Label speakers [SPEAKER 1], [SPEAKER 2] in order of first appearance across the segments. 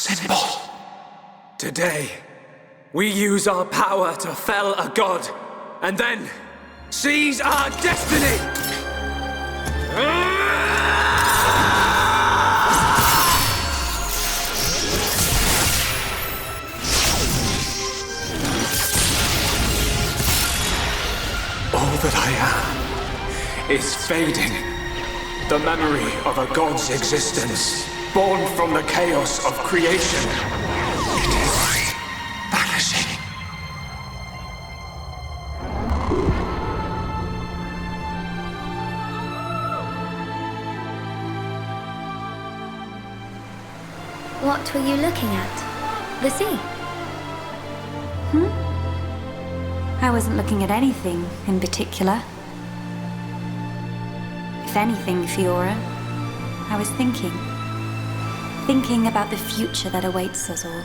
[SPEAKER 1] symbol. Today, we use our power to fell a god, and then seize our destiny! All that I am is fading. The memory of a god's existence, born from the chaos of creation. It is vanishing.
[SPEAKER 2] What were you looking at? The sea?
[SPEAKER 3] I wasn't looking at anything in particular. If anything, Fiora, I was thinking. Thinking about the future that awaits us all.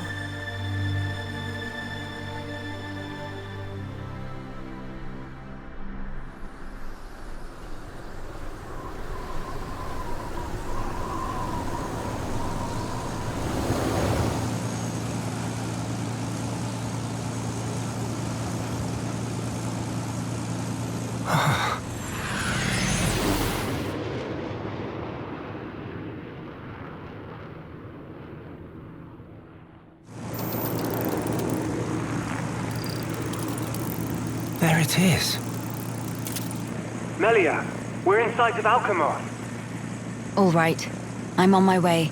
[SPEAKER 4] There it is.
[SPEAKER 5] Melia, we're in sight of Alchemoth.
[SPEAKER 3] All right, I'm on my way.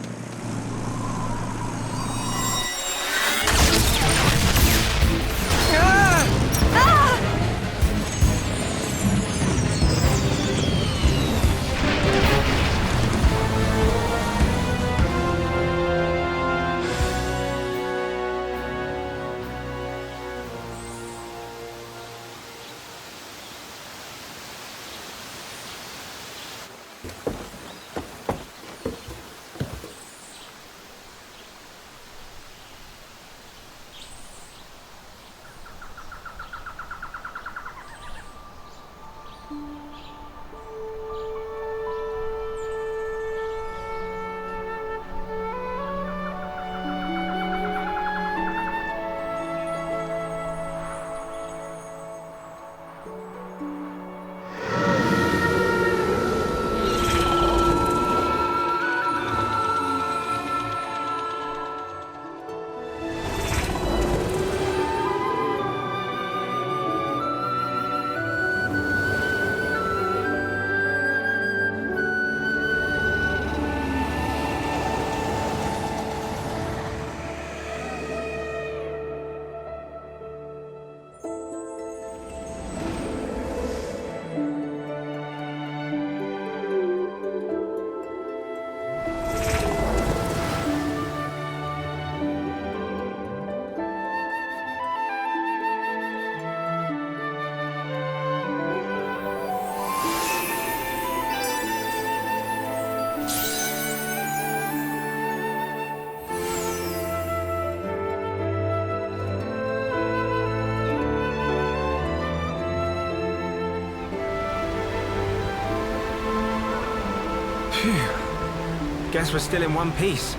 [SPEAKER 4] Guess we're still in one piece.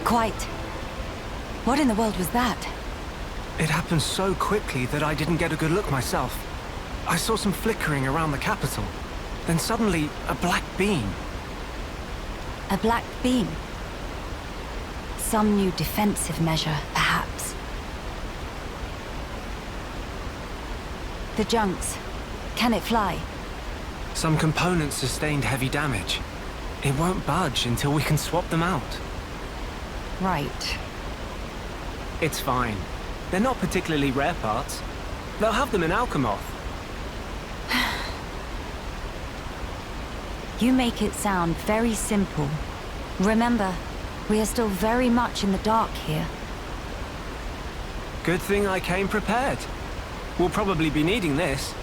[SPEAKER 3] Quite. What in the world was that?
[SPEAKER 4] It happened so quickly that I didn't get a good look myself. I saw some flickering around the capital. Then suddenly, a black beam.
[SPEAKER 3] A black beam? Some new defensive measure, perhaps. The junks. Can it fly?
[SPEAKER 4] Some components sustained heavy damage. It won't budge until we can swap them out.
[SPEAKER 3] Right.
[SPEAKER 4] It's fine. They're not particularly rare parts. They'll have them in Alchemoth.
[SPEAKER 3] You make it sound very simple. Remember, we are still very much in the dark here.
[SPEAKER 4] Good thing I came prepared. We'll probably be needing this.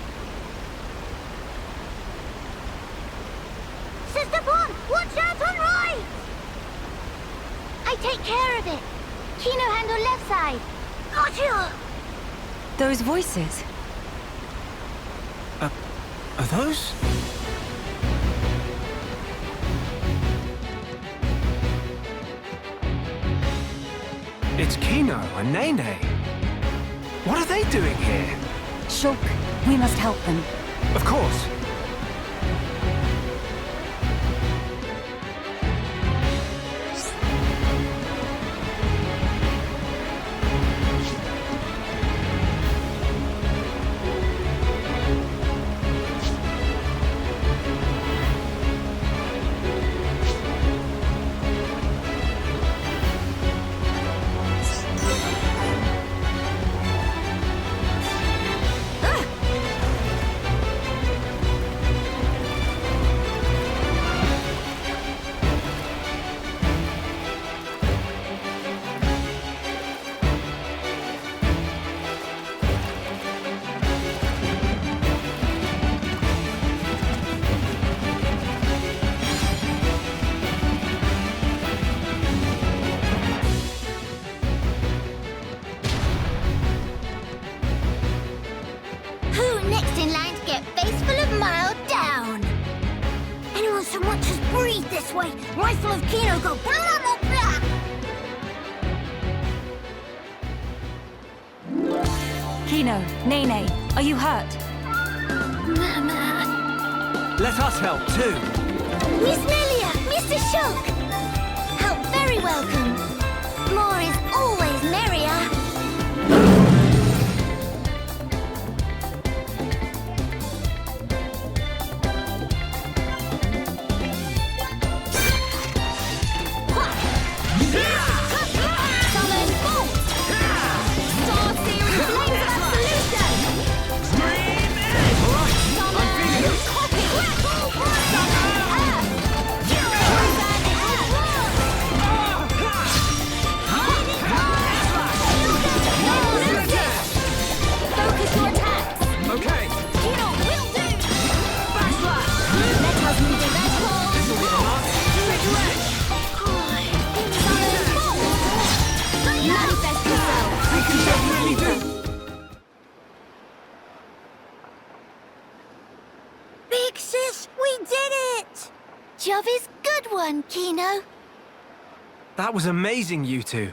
[SPEAKER 2] Sister Bon, watch out on right! I take care of it. Kino handle left side. Got you!
[SPEAKER 3] Those voices.
[SPEAKER 4] Are those? It's Kino and Nene. What are they doing here?
[SPEAKER 3] Shulk, we must help them.
[SPEAKER 4] Of course.
[SPEAKER 2] Who next in line to get face full of mild down? Anyone so much as breathe this way, rifle of Kino go blah blah blah.
[SPEAKER 3] Kino, Nene, are you hurt?
[SPEAKER 2] Mama.
[SPEAKER 4] Let us help too.
[SPEAKER 2] Miss Melia, Mr. Shulk. Help very welcome. More is always merrier. Summon Bolt! Star Series Flames of Absolution! Summon Copy! Summon Earth! Poison Earth! Focus your attacks!
[SPEAKER 4] Okay.
[SPEAKER 2] Kino will do! Backslash! Let us move the red ball! Summon Bolt! Manifest yourself!
[SPEAKER 4] We can definitely do.
[SPEAKER 2] Big sis, we did it! Job is good one, Kino.
[SPEAKER 4] That was amazing, you two.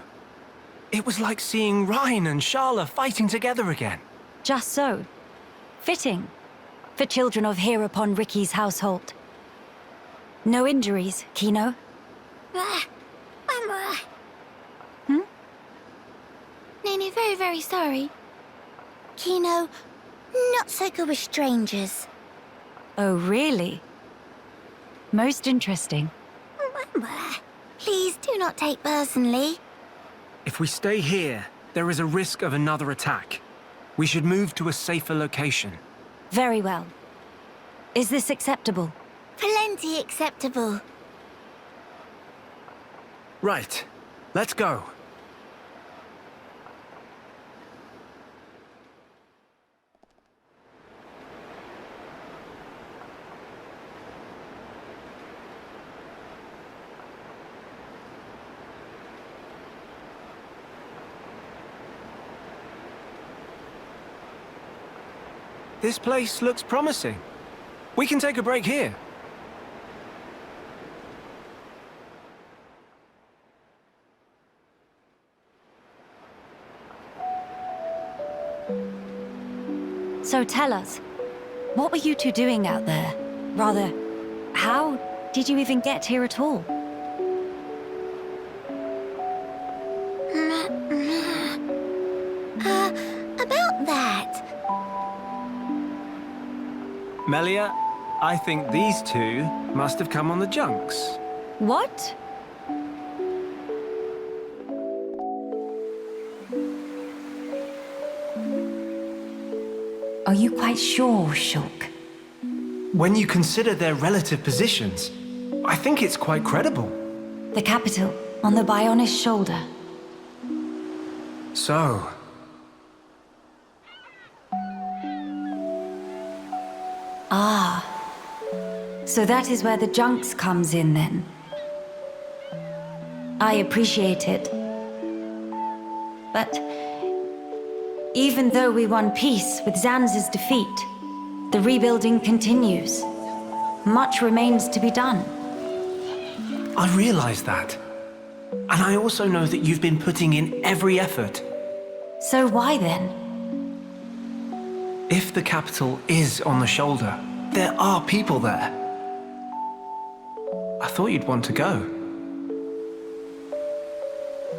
[SPEAKER 4] It was like seeing Ryan and Sharla fighting together again.
[SPEAKER 3] Just so. Fitting. For children of here upon Ricky's household. No injuries, Kino? Hmm?
[SPEAKER 2] Nene, very, very sorry. Kino, not so good with strangers.
[SPEAKER 3] Oh, really? Most interesting.
[SPEAKER 2] Please do not take personally.
[SPEAKER 4] If we stay here, there is a risk of another attack. We should move to a safer location.
[SPEAKER 3] Very well. Is this acceptable?
[SPEAKER 2] Plenty acceptable.
[SPEAKER 4] Right. Let's go. This place looks promising. We can take a break here.
[SPEAKER 3] So tell us, what were you two doing out there? Rather, how did you even get here at all?
[SPEAKER 2] About that.
[SPEAKER 4] Melia, I think these two must have come on the junks.
[SPEAKER 3] What? Are you quite sure, Shulk?
[SPEAKER 4] When you consider their relative positions, I think it's quite credible.
[SPEAKER 3] The capital, on the Bionist shoulder.
[SPEAKER 4] So,
[SPEAKER 3] Ah. So that is where the junks comes in, then. I appreciate it. But even though we won peace with Zanz's defeat, the rebuilding continues. Much remains to be done.
[SPEAKER 4] I realize that. And I also know that you've been putting in every effort.
[SPEAKER 3] So why then?
[SPEAKER 4] If the capital is on the shoulder, there are people there. I thought you'd want to go.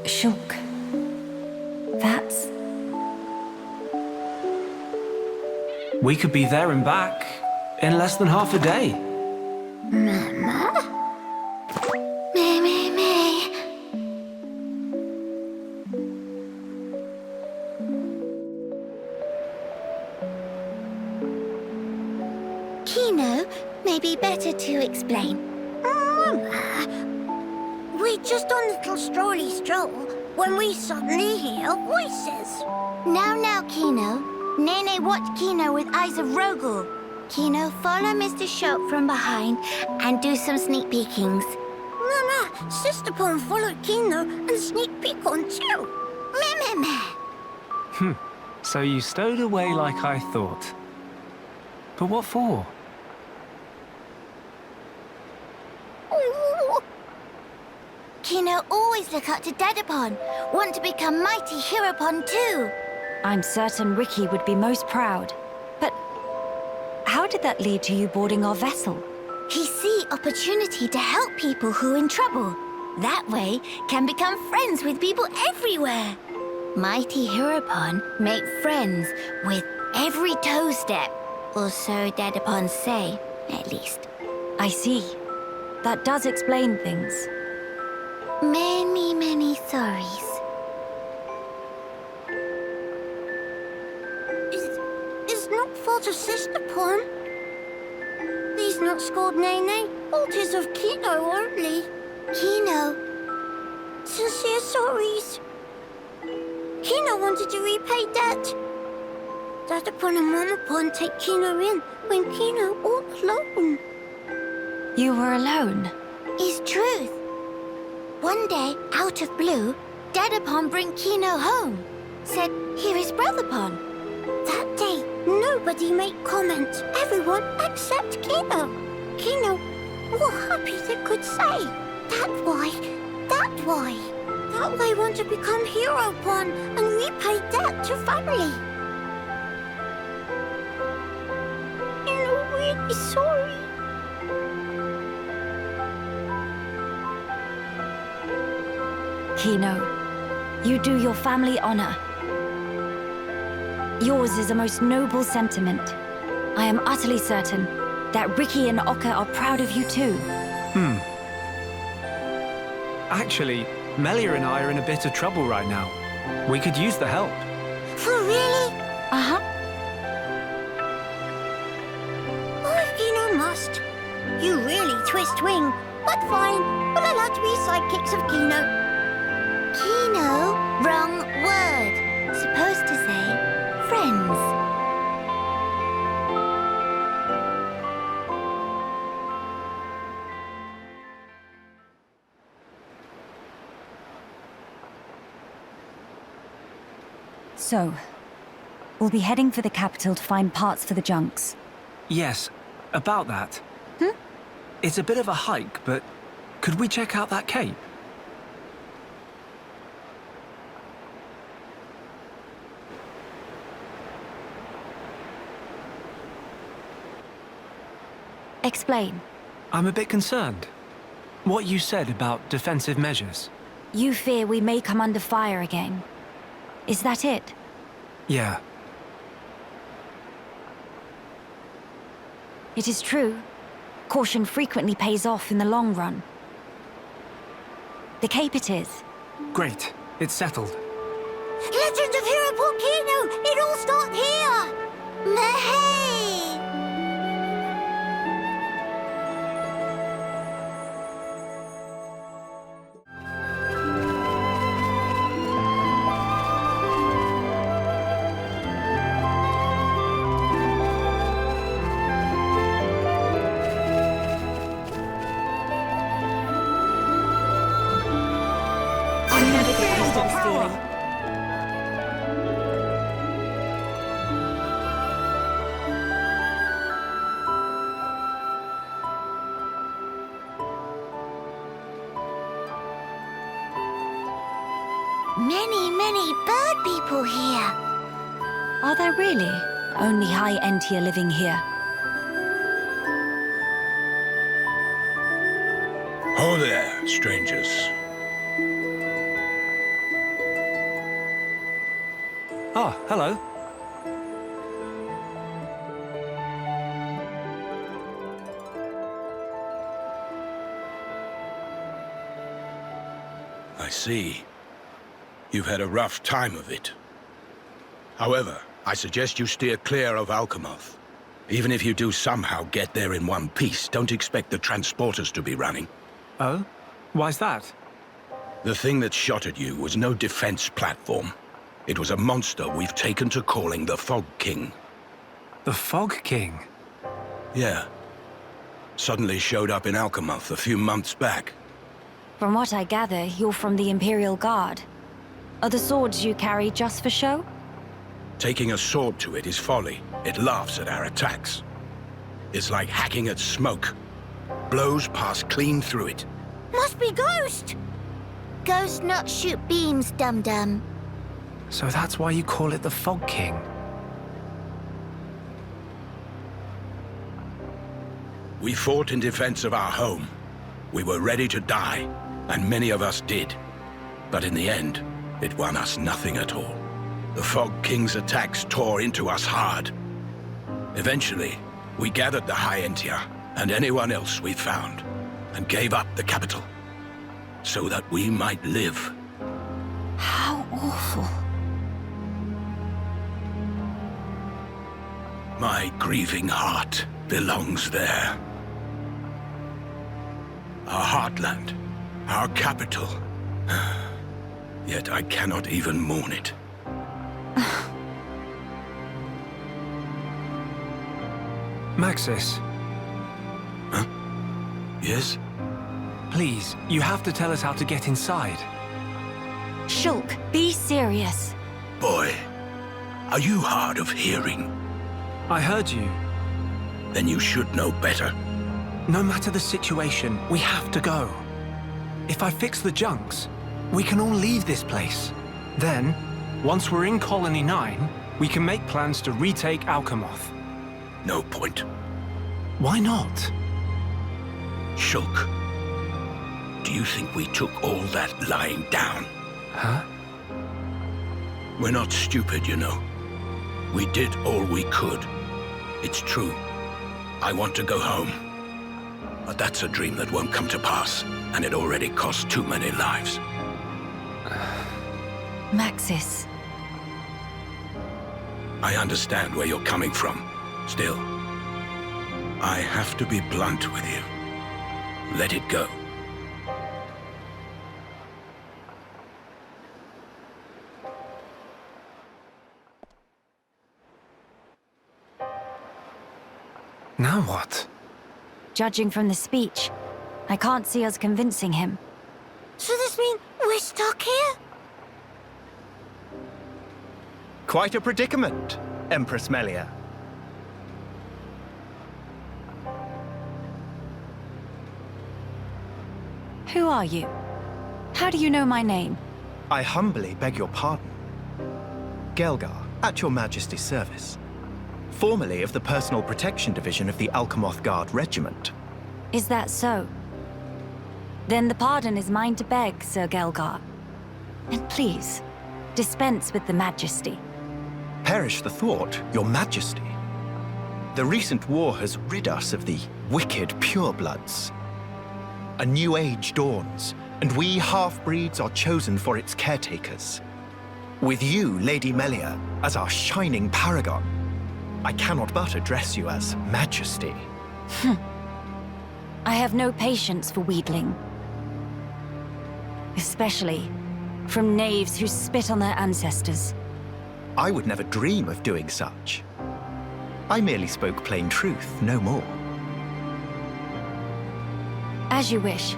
[SPEAKER 3] Shulk. That's...
[SPEAKER 4] We could be there and back in less than half a day.
[SPEAKER 2] Mama? Me. Kino, maybe better to explain. Mama, we're just on a little strolly stroll when we suddenly hear voices. Now, Kino. Nene watch Kino with eyes of Rogel. Kino, follow Mr. Shulk from behind and do some sneak peekings. Mama, Sister Pon followed Kino and sneak peek on too. Meh.
[SPEAKER 4] So you stowed away like I thought. But what for?
[SPEAKER 2] Ooh. Kino always look up to Dadapon. Want to become mighty Heropon too.
[SPEAKER 3] I'm certain Ricky would be most proud. But how did that lead to you boarding our vessel?
[SPEAKER 2] He see opportunity to help people who in trouble. That way, can become friends with people everywhere. Mighty Heropon make friends with every toe step. Or so Dadapon say, at least.
[SPEAKER 3] I see. That does explain things.
[SPEAKER 2] Many sorries. It's not fault of Sister Pon. Please not scold Nene. Fault is of Kino only. Kino. Sincere sorries. Kino wanted to repay debt. Dadapon and Mamapon take Kino in when Kino all alone.
[SPEAKER 3] You were alone?
[SPEAKER 2] Is truth. One day, out of blue, Dadapon bring Kino home. Said, here is Brotherpon. That day, nobody made comment. Everyone except Kino. Kino, more happy they could say. That why. That way want to become Heropon and repay debt to family. Kino really sorry.
[SPEAKER 3] Kino, you do your family honor. Yours is a most noble sentiment. I am utterly certain that Ricky and Oka are proud of you too.
[SPEAKER 4] Actually, Melia and I are in a bit of trouble right now. We could use the help.
[SPEAKER 2] For really?
[SPEAKER 3] Uh-huh.
[SPEAKER 2] Oh, Kino must. You really twist wing. But fine, we'll allow to be sidekicks of Kino. Kino? Wrong word. Supposed to say friends.
[SPEAKER 3] So, we'll be heading for the capital to find parts for the junks.
[SPEAKER 4] Yes, about that. It's a bit of a hike, but could we check out that cape?
[SPEAKER 3] Explain.
[SPEAKER 4] I'm a bit concerned. What you said about defensive measures.
[SPEAKER 3] You fear we may come under fire again. Is that it?
[SPEAKER 4] Yeah.
[SPEAKER 3] It is true. Caution frequently pays off in the long run. The cape it is.
[SPEAKER 4] Great. It's settled.
[SPEAKER 2] Legend of Heropon Kino! It all starts here! Mehey! many, many bird people here.
[SPEAKER 3] Are there really only high Entia living here?
[SPEAKER 6] Oh there, strangers.
[SPEAKER 4] Oh, hello.
[SPEAKER 6] I see. You've had a rough time of it. However, I suggest you steer clear of Alchemoth. Even if you do somehow get there in one piece, don't expect the transporters to be running.
[SPEAKER 4] Oh? Why's that?
[SPEAKER 6] The thing that shot at you was no defense platform. It was a monster we've taken to calling the Fog King.
[SPEAKER 4] The Fog King?
[SPEAKER 6] Yeah. Suddenly showed up in Alchemoth a few months back.
[SPEAKER 3] From what I gather, you're from the Imperial Guard. Are the swords you carry just for show?
[SPEAKER 6] Taking a sword to it is folly. It laughs at our attacks. It's like hacking at smoke. Blows pass clean through it.
[SPEAKER 2] Must be Ghost. Ghost not shoot beams, dum-dum.
[SPEAKER 4] So that's why you call it the Fog King?
[SPEAKER 6] We fought in defense of our home. We were ready to die, and many of us did. But in the end, it won us nothing at all. The Fog King's attacks tore into us hard. Eventually, we gathered the High Entia and anyone else we found, and gave up the capital, so that we might live.
[SPEAKER 3] How awful.
[SPEAKER 6] My grieving heart belongs there. Our heartland, our capital. Yet I cannot even mourn it.
[SPEAKER 4] Maxis,
[SPEAKER 6] Huh? Yes?
[SPEAKER 4] please, you have to tell us how to get inside.
[SPEAKER 3] Shulk, be serious.
[SPEAKER 6] Boy, are you hard of hearing?
[SPEAKER 4] I heard you.
[SPEAKER 6] Then you should know better.
[SPEAKER 4] No matter the situation, we have to go. If I fix the junks, we can all leave this place. Then, once we're in Colony 9, we can make plans to retake Alchemoth.
[SPEAKER 6] No point.
[SPEAKER 4] Why not?
[SPEAKER 6] Shulk, do you think we took all that lying down?
[SPEAKER 4] Huh?
[SPEAKER 6] We're not stupid, you know. We did all we could. It's true. I want to go home. But that's a dream that won't come to pass, and it already cost too many lives.
[SPEAKER 3] Maxis.
[SPEAKER 6] I understand where you're coming from. Still, I have to be blunt with you. Let it go.
[SPEAKER 4] Now what?
[SPEAKER 3] Judging from the speech, I can't see us convincing him.
[SPEAKER 2] So this means we're stuck here?
[SPEAKER 7] Quite a predicament, Empress Melia.
[SPEAKER 3] Who are you? How do you know my name?
[SPEAKER 7] I humbly beg your pardon. Gelgar, at your Majesty's service. Formerly of the Personal Protection Division of the Alchemoth Guard Regiment.
[SPEAKER 3] Is that so? Then the pardon is mine to beg, Sir Gelgar. And please, dispense with the Majesty.
[SPEAKER 7] Perish the thought, your Majesty. The recent war has rid us of the wicked purebloods. A new age dawns, and we half-breeds are chosen for its caretakers. With you, Lady Melia, as our shining paragon, I cannot but address you as Majesty.
[SPEAKER 3] I have no patience for wheedling. Especially from knaves who spit on their ancestors.
[SPEAKER 7] I would never dream of doing such. I merely spoke plain truth, no more.
[SPEAKER 3] As you wish.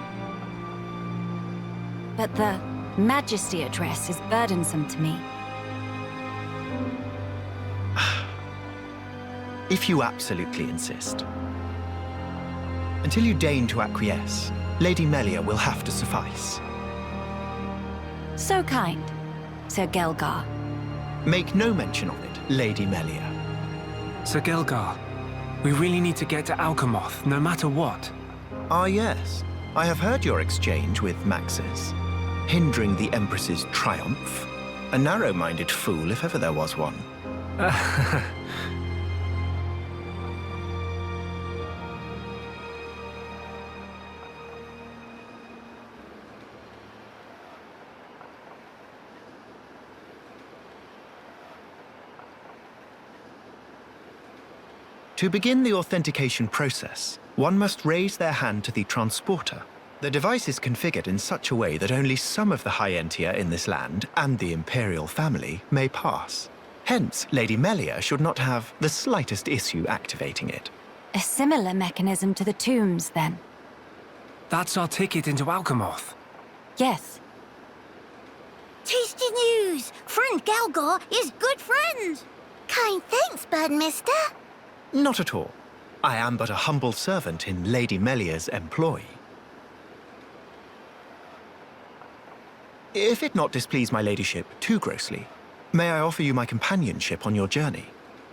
[SPEAKER 3] But the Majesty address is burdensome to me.
[SPEAKER 7] If you absolutely insist. Until you deign to acquiesce, Lady Melia will have to suffice.
[SPEAKER 3] So kind. Sir Gelgar.
[SPEAKER 7] Make no mention of it, Lady Melia.
[SPEAKER 4] Sir Gelgar, we really need to get to Alchemoth, no matter what.
[SPEAKER 7] Ah, yes. I have heard your exchange with Maxis. Hindering the Empress's triumph. A narrow-minded fool, if ever there was one. To begin the authentication process, one must raise their hand to the transporter. The device is configured in such a way that only some of the High Entia in this land and the Imperial family may pass. Hence, Lady Melia should not have the slightest issue activating it.
[SPEAKER 3] A similar mechanism to the tombs, then?
[SPEAKER 4] That's our ticket into Alchemoth.
[SPEAKER 3] Yes.
[SPEAKER 2] Tasty news! Friend Gelgar is good friend! Kind thanks, Birdmister.
[SPEAKER 7] Not at all. I am but a humble servant in Lady Melia's employ. If it not displease my ladyship too grossly, may I offer you my companionship on your journey?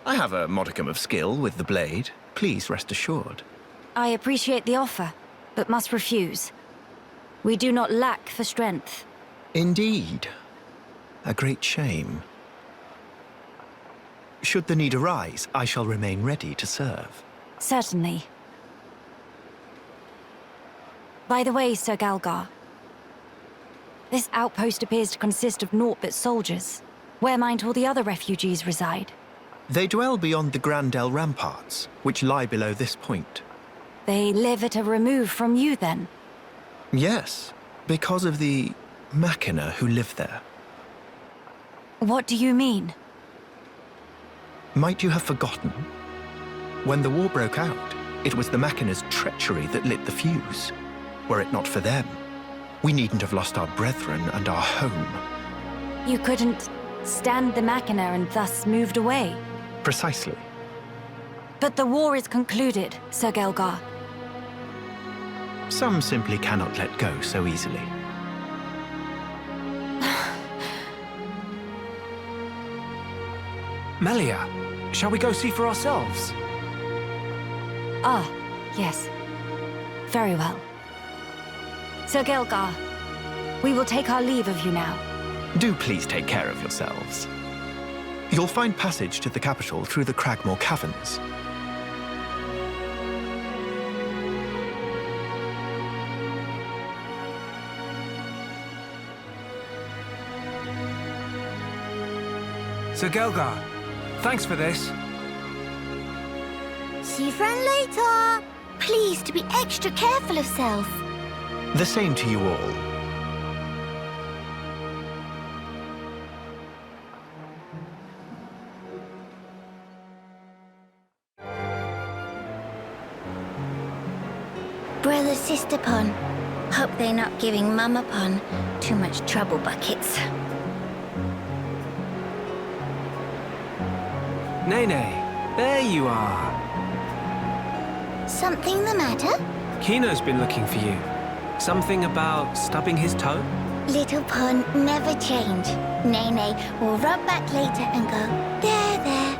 [SPEAKER 7] I have a modicum of skill with the blade. Please rest assured.
[SPEAKER 3] I appreciate the offer, but must refuse. We do not lack for strength.
[SPEAKER 7] Indeed. A great shame. Should the need arise, I shall remain ready to serve.
[SPEAKER 3] Certainly. By the way, Sir Gelgar, this outpost appears to consist of naught but soldiers. Where might all the other refugees reside?
[SPEAKER 7] They dwell beyond the Grandel ramparts, which lie below this point.
[SPEAKER 3] They live at a remove from you, then?
[SPEAKER 7] Yes, because of the Machina who live there.
[SPEAKER 3] What do you mean?
[SPEAKER 7] Might you have forgotten? When the war broke out, it was the Machina's treachery that lit the fuse. Were it not for them, we needn't have lost our brethren and our home.
[SPEAKER 3] You couldn't stand the Machina and thus moved away?
[SPEAKER 7] Precisely.
[SPEAKER 3] But the war is concluded, Sir Gelgar.
[SPEAKER 7] Some simply cannot let go so easily.
[SPEAKER 4] Melia, shall we go see for ourselves?
[SPEAKER 3] Ah, yes. Very well. Sir Gelgar, we will take our leave of you now.
[SPEAKER 7] Do please take care of yourselves. You'll find passage to the capital through the Cragmore Caverns.
[SPEAKER 4] Sir Gelgar, thanks for this.
[SPEAKER 2] See you friend later. Please to be extra careful of self.
[SPEAKER 7] The same to you all.
[SPEAKER 2] Brother Sister Pon. Hope they're not giving Mama Pon too much trouble buckets.
[SPEAKER 4] Nene, there you are.
[SPEAKER 2] Something the matter?
[SPEAKER 4] Kino's been looking for you. Something about stubbing his toe?
[SPEAKER 2] Little Pon never change. Nene will rub back later and go, there.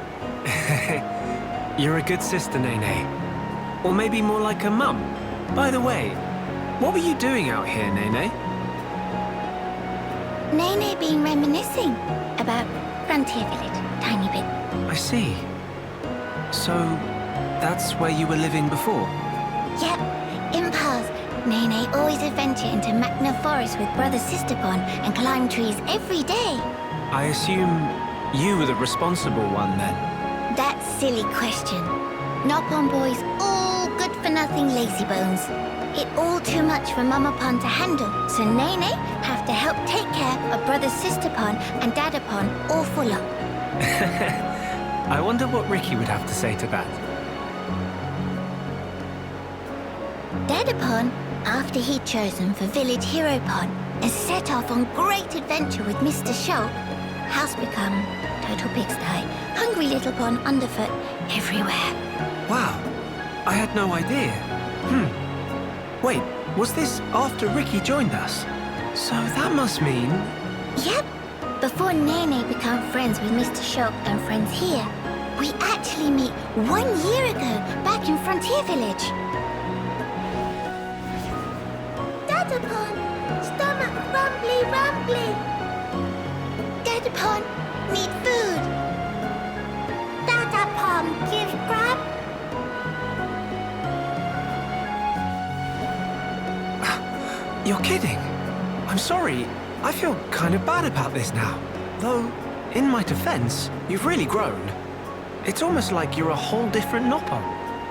[SPEAKER 4] You're a good sister, Nene. Or maybe more like a mum. By the way, what were you doing out here, Nene?
[SPEAKER 2] Nene been reminiscing about Frontier Village, tiny bit.
[SPEAKER 4] I see. So, that's where you were living before?
[SPEAKER 2] Yep, in past, Nene always adventure into Magna Forest with Brother Sister Pon and climb trees every day.
[SPEAKER 4] I assume you were the responsible one then?
[SPEAKER 2] That silly question. Nopon boys all good for nothing lazy bones. It all too much for Mama Pon to handle, so Nene have to help take care of Brother Sister Pon and Dada Pon awful lot.
[SPEAKER 4] I wonder what Ricky would have to say to that.
[SPEAKER 2] Dada Pon, after he'd chosen for Village Hero Pon, and set off on great adventure with Mr. Shulk, house become total pigsty, hungry little Pon underfoot everywhere.
[SPEAKER 4] Wow, I had no idea. Wait, was this after Ricky joined us? So that must mean...
[SPEAKER 2] Yep, Before Nene became friends with Mr. Shock and friends here, we actually met 1 year ago back in Frontier Village. Dadapon, stomach rumbly rumbly. Dadapon, need food. Dadapon, give grab.
[SPEAKER 4] You're kidding? I'm sorry. I feel kind of bad about this now. Though, in my defense, you've really grown. It's almost like you're a whole different Noppon.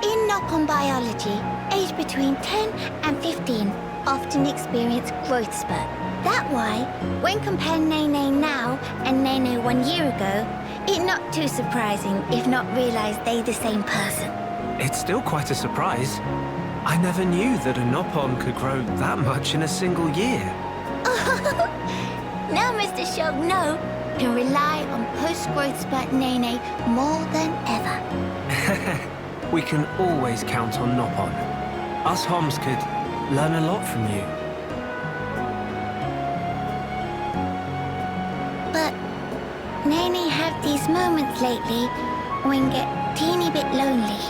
[SPEAKER 2] In Noppon biology, aged between 10 and 15 often experience growth spurt. That why, when comparing Nene now and Nene 1 year ago, it's not too surprising if not realized they the same person.
[SPEAKER 4] It's still quite a surprise. I never knew that a Noppon could grow that much in a single year.
[SPEAKER 2] Now Mr. Shock can rely on post-growth spurt Nene more than ever.
[SPEAKER 4] We can always count on Noppon. Us Homs could learn a lot from you.
[SPEAKER 2] But Nene had these moments lately when get teeny bit lonely.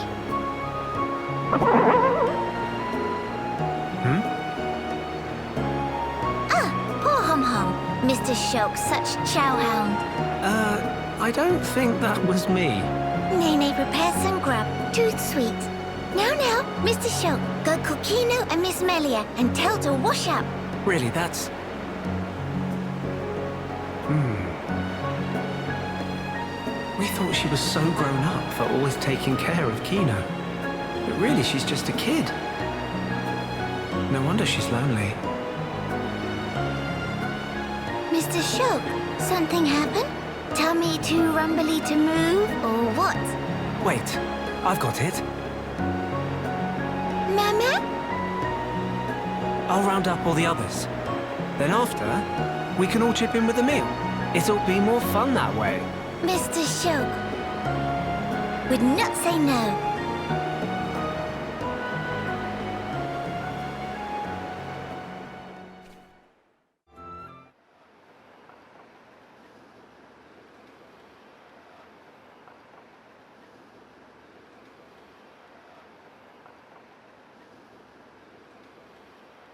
[SPEAKER 2] Poor Hum-Hum. Mr. Shock, such chowhound.
[SPEAKER 4] I don't think that was me.
[SPEAKER 2] Nene prepared some grub, too sweet. Now, Mr. Shock, go call Kino and Miss Melia and tell to wash up.
[SPEAKER 4] Really, that's... We thought she was so grown up for always taking care of Kino. But really, she's just a kid. No wonder she's lonely.
[SPEAKER 2] Mr. Shock, something happened? Tell me too rumbly to move, or what?
[SPEAKER 4] Wait, I've got it.
[SPEAKER 2] Mama?
[SPEAKER 4] I'll round up all the others. Then after, we can all chip in with a meal. It'll be more fun that way.
[SPEAKER 2] Mr. Shock would not say no.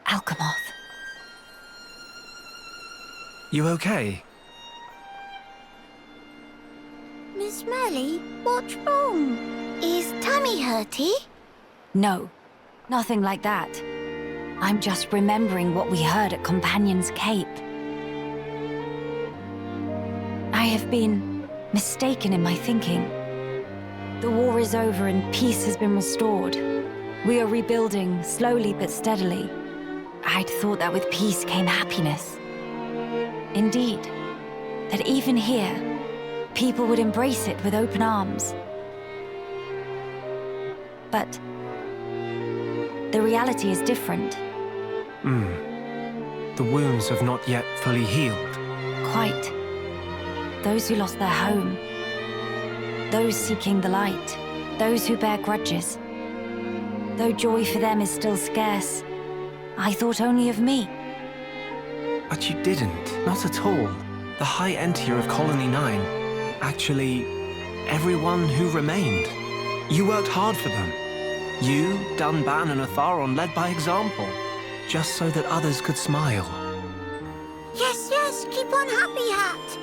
[SPEAKER 3] Alchemoth.
[SPEAKER 4] You okay?
[SPEAKER 2] Miss Melly, what's wrong? Is tummy hurty?
[SPEAKER 3] No, nothing like that. I'm just remembering what we heard at Companion's Cape. I have been mistaken in my thinking. The war is over and peace has been restored. We are rebuilding, slowly but steadily. I'd thought that with peace came happiness. Indeed, that even here, people would embrace it with open arms. But the reality is different.
[SPEAKER 4] The wounds have not yet fully healed.
[SPEAKER 3] Quite. Those who lost their home. Those seeking the light. Those who bear grudges. Though joy for them is still scarce, I thought only of me.
[SPEAKER 4] But you didn't, not at all. The High Entier of Colony 9. Actually, everyone who remained. You worked hard for them. You, Dunban and Atharon led by example, just so that others could smile.
[SPEAKER 2] Yes, keep on happy, Hat.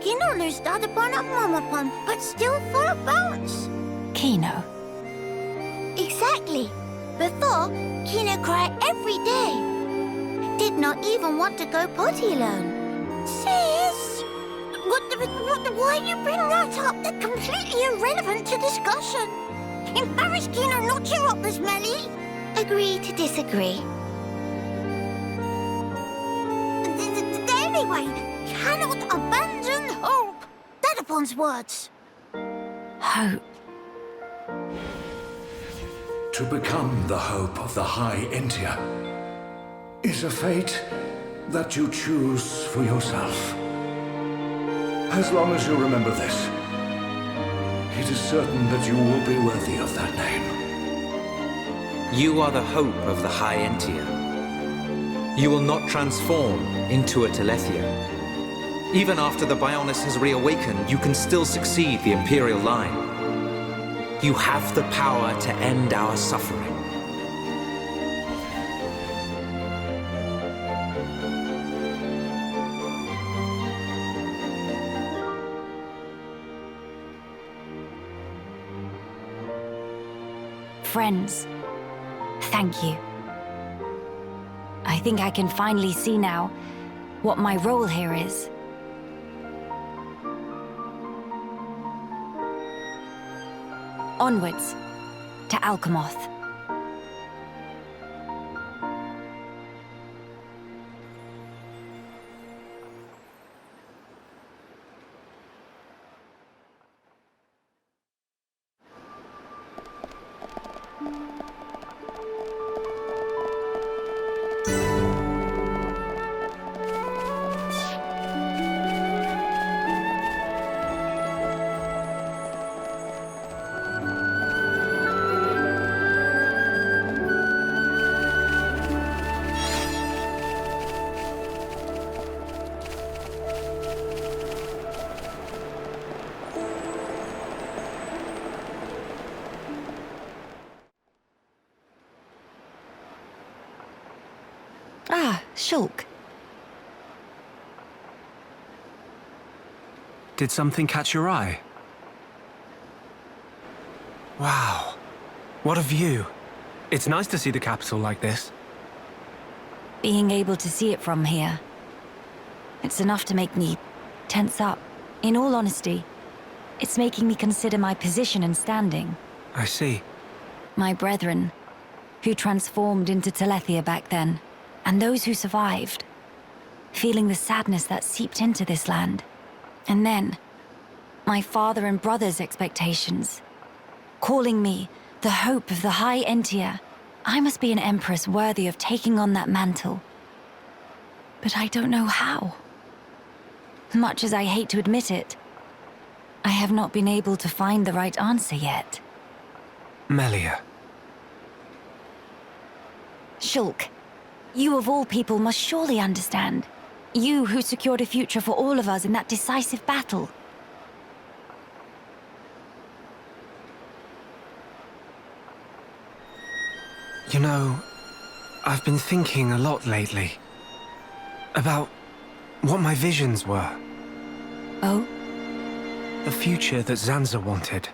[SPEAKER 2] Kino lose Dadapon and Mamapon, but still full of bounce.
[SPEAKER 3] Kino.
[SPEAKER 2] Exactly. Before, Kino cried every day. Did not even want to go potty alone. Sis! Why you bring that up? They're completely irrelevant to discussion. Embarrass Kino not cheer up, Miss Melly. Agree to disagree. Anyway, cannot abandon hope. Dadapon's words.
[SPEAKER 3] Hope.
[SPEAKER 8] To become the hope of the High Entier is a fate that you choose for yourself. As long as you remember this, it is certain that you will be worthy of that name.
[SPEAKER 9] You are the hope of the High Entier. You will not transform into a Telethia. Even after the Bionis has reawakened, you can still succeed the Imperial line. You have the power to end our suffering.
[SPEAKER 3] Friends, thank you. I think I can finally see now what my role here is. Onwards to Alchemoth. Ah, Shulk.
[SPEAKER 4] Did something catch your eye? Wow. What a view. It's nice to see the capital like this.
[SPEAKER 3] Being able to see it from here, it's enough to make me tense up. In all honesty, it's making me consider my position and standing.
[SPEAKER 4] I see.
[SPEAKER 3] My brethren, who transformed into Telethia back then, and those who survived, feeling the sadness that seeped into this land. And then, my father and brother's expectations, calling me the hope of the High Entia. I must be an empress worthy of taking on that mantle. But I don't know how. Much as I hate to admit it, I have not been able to find the right answer yet.
[SPEAKER 4] Melia.
[SPEAKER 3] Shulk, you of all people must surely understand. You who secured a future for all of us in that decisive battle.
[SPEAKER 4] You know, I've been thinking a lot lately about what my visions were.
[SPEAKER 3] Oh?
[SPEAKER 4] The future that Zanza wanted.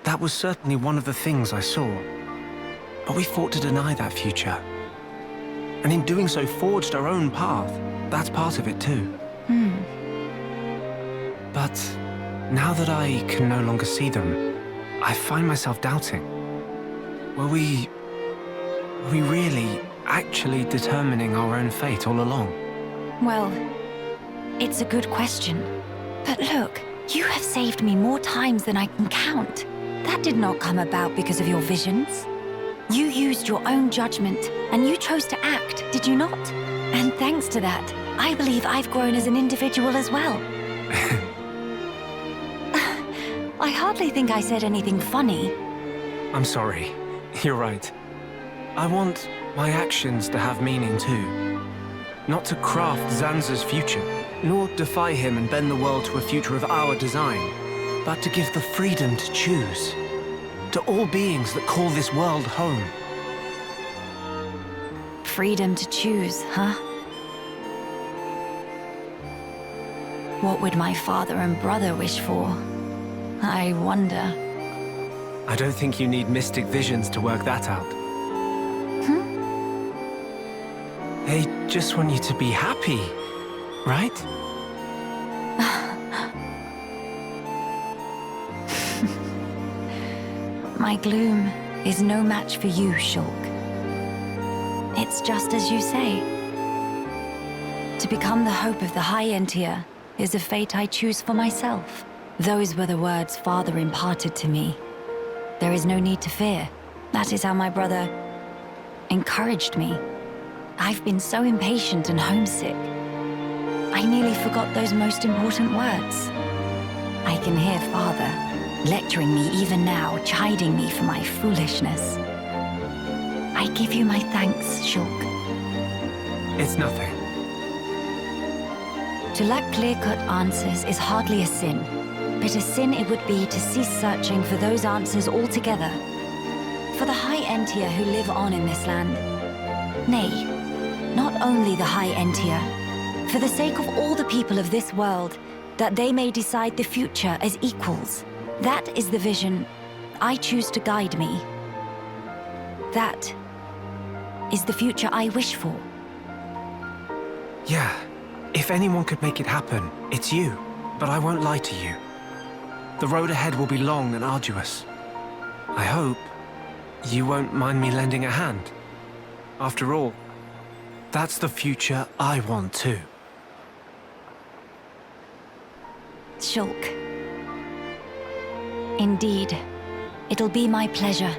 [SPEAKER 4] That was certainly one of the things I saw. But we fought to deny that future. And in doing so, forged our own path. That's part of it too. But now that I can no longer see them, I find myself doubting. Were we really actually determining our own fate all along?
[SPEAKER 3] Well, it's a good question. But look, you have saved me more times than I can count. That did not come about because of your visions. You used your own judgment, and you chose to act, did you not? And thanks to that, I believe I've grown as an individual as well. I hardly think I said anything funny.
[SPEAKER 4] I'm sorry. You're right. I want my actions to have meaning too. Not to craft Zanza's future, nor defy him and bend the world to a future of our design, but to give the freedom to choose. To all beings that call this world home.
[SPEAKER 3] Freedom to choose, huh? What would my father and brother wish for? I wonder.
[SPEAKER 4] I don't think you need mystic visions to work that out. They just want you to be happy, right?
[SPEAKER 3] My gloom is no match for you, Shulk. It's just as you say. To become the hope of the High Entia is a fate I choose for myself. Those were the words Father imparted to me. There is no need to fear. That is how my brother encouraged me. I've been so impatient and homesick. I nearly forgot those most important words. I can hear Father lecturing me even now, chiding me for my foolishness. I give you my thanks, Shulk.
[SPEAKER 4] It's nothing.
[SPEAKER 3] To lack clear-cut answers is hardly a sin, but a sin it would be to cease searching for those answers altogether. For the High Entia who live on in this land. Nay, not only the High Entia, for the sake of all the people of this world, that they may decide the future as equals. That is the vision I choose to guide me. That is the future I wish for.
[SPEAKER 4] Yeah, if anyone could make it happen, it's you. But I won't lie to you. The road ahead will be long and arduous. I hope you won't mind me lending a hand. After all, that's the future I want too.
[SPEAKER 3] Shulk. Indeed, it'll be my pleasure.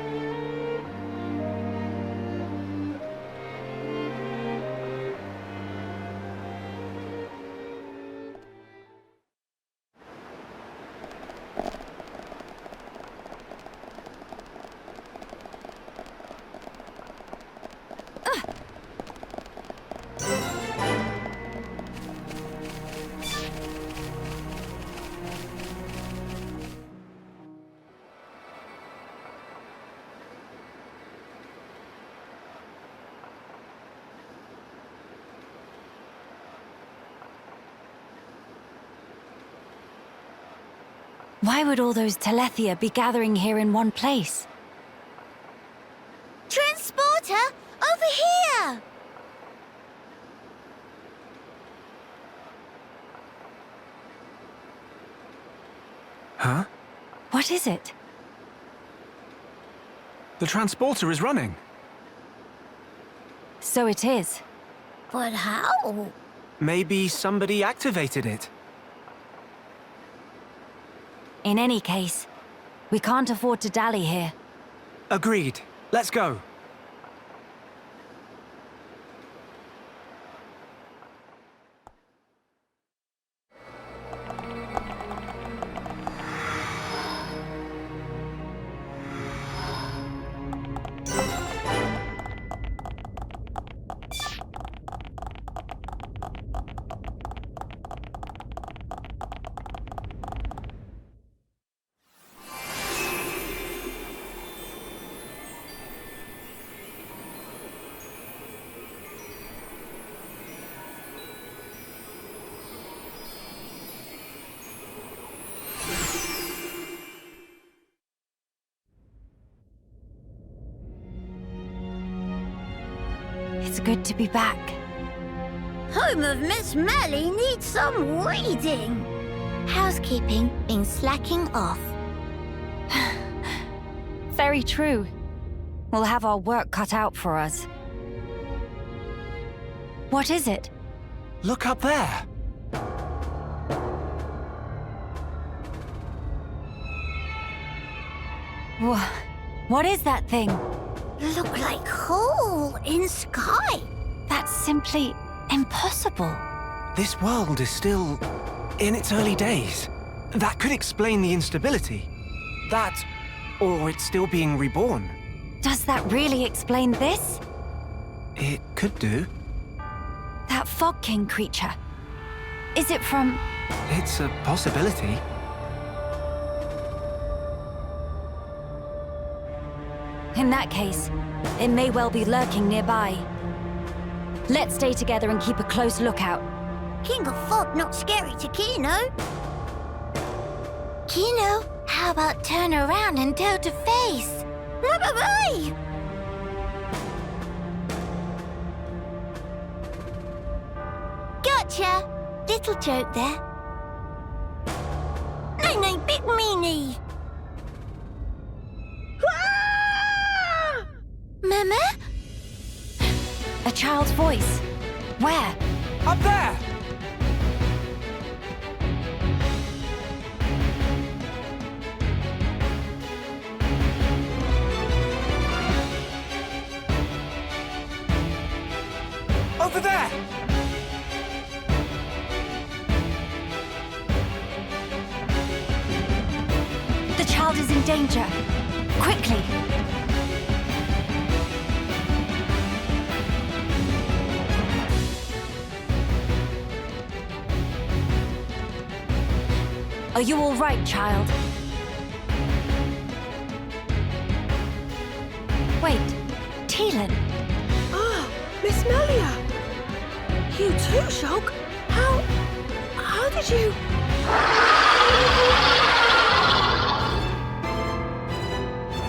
[SPEAKER 3] Why would all those Telethia be gathering here in one place?
[SPEAKER 2] Transporter, over here!
[SPEAKER 4] Huh?
[SPEAKER 3] What is it?
[SPEAKER 4] The transporter is running.
[SPEAKER 3] So it is.
[SPEAKER 2] But how?
[SPEAKER 4] Maybe somebody activated it.
[SPEAKER 3] In any case, we can't afford to dally here.
[SPEAKER 4] Agreed. Let's go.
[SPEAKER 3] It's good to be back.
[SPEAKER 2] Home of Miss Melly needs some weeding. Housekeeping been slacking off.
[SPEAKER 3] Very true. We'll have our work cut out for us. What is it?
[SPEAKER 4] Look up there.
[SPEAKER 3] What is that thing?
[SPEAKER 2] Look like hole in sky.
[SPEAKER 3] That's simply impossible.
[SPEAKER 4] This world is still in its early days. That could explain the instability. That, or it's still being reborn.
[SPEAKER 3] Does that really explain this?
[SPEAKER 4] It could do.
[SPEAKER 3] That Fog King creature. Is it from...
[SPEAKER 4] It's a possibility.
[SPEAKER 3] In that case, it may well be lurking nearby. Let's stay together and keep a close lookout.
[SPEAKER 2] King of Fog not scary to Kino. Kino, how about turn around and toe to face? Bye-bye! Gotcha! Little joke there. No, big meanie! Mama?
[SPEAKER 3] A child's voice. Where?
[SPEAKER 4] Up there! Over there!
[SPEAKER 3] The child is in danger. Quickly! Are you all right, child? Wait, Teelan.
[SPEAKER 10] Ah, Miss Melia! You too, Shulk? How did you...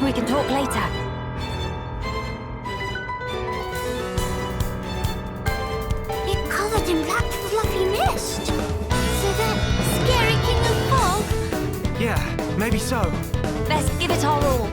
[SPEAKER 3] We can talk later.
[SPEAKER 2] It covered in black fluffy mist. So that scary king of fog?
[SPEAKER 4] Yeah, maybe so.
[SPEAKER 3] Let's give it our all.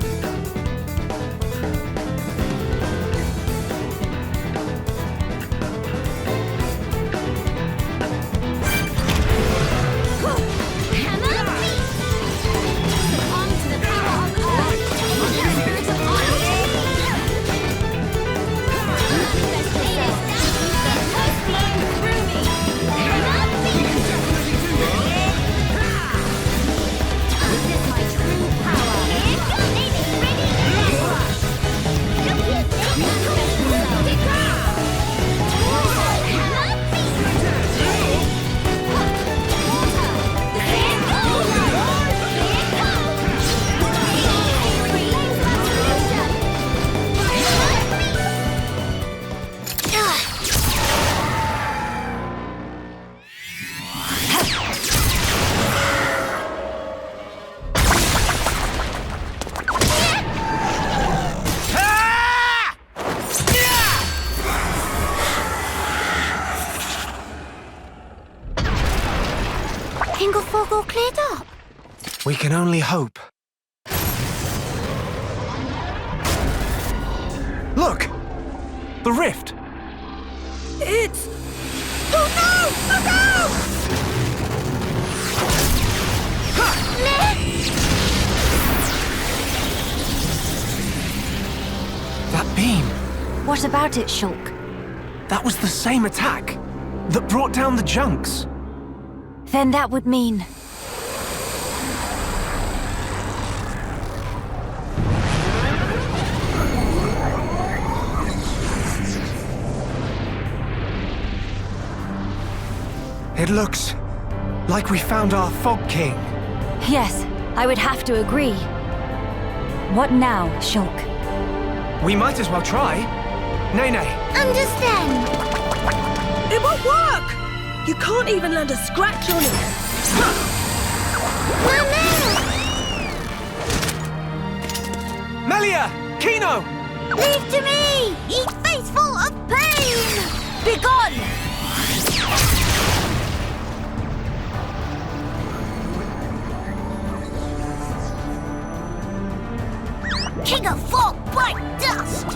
[SPEAKER 2] King of fog all cleared up.
[SPEAKER 4] We can only hope. Look! The rift!
[SPEAKER 10] It's...
[SPEAKER 2] Oh no! Look out!
[SPEAKER 4] That beam!
[SPEAKER 3] What about it, Shulk?
[SPEAKER 4] That was the same attack that brought down the junks.
[SPEAKER 3] Then that would mean...
[SPEAKER 4] It looks like we found our Fog King.
[SPEAKER 3] Yes, I would have to agree. What now, Shulk?
[SPEAKER 4] We might as well try. Nene.
[SPEAKER 2] Understand.
[SPEAKER 10] It won't work! You can't even land a scratch on it.
[SPEAKER 2] Mama!
[SPEAKER 4] Melia! Kino!
[SPEAKER 2] Leave to me, ye faithful of pain!
[SPEAKER 3] Begone!
[SPEAKER 2] King of fog, bite dust!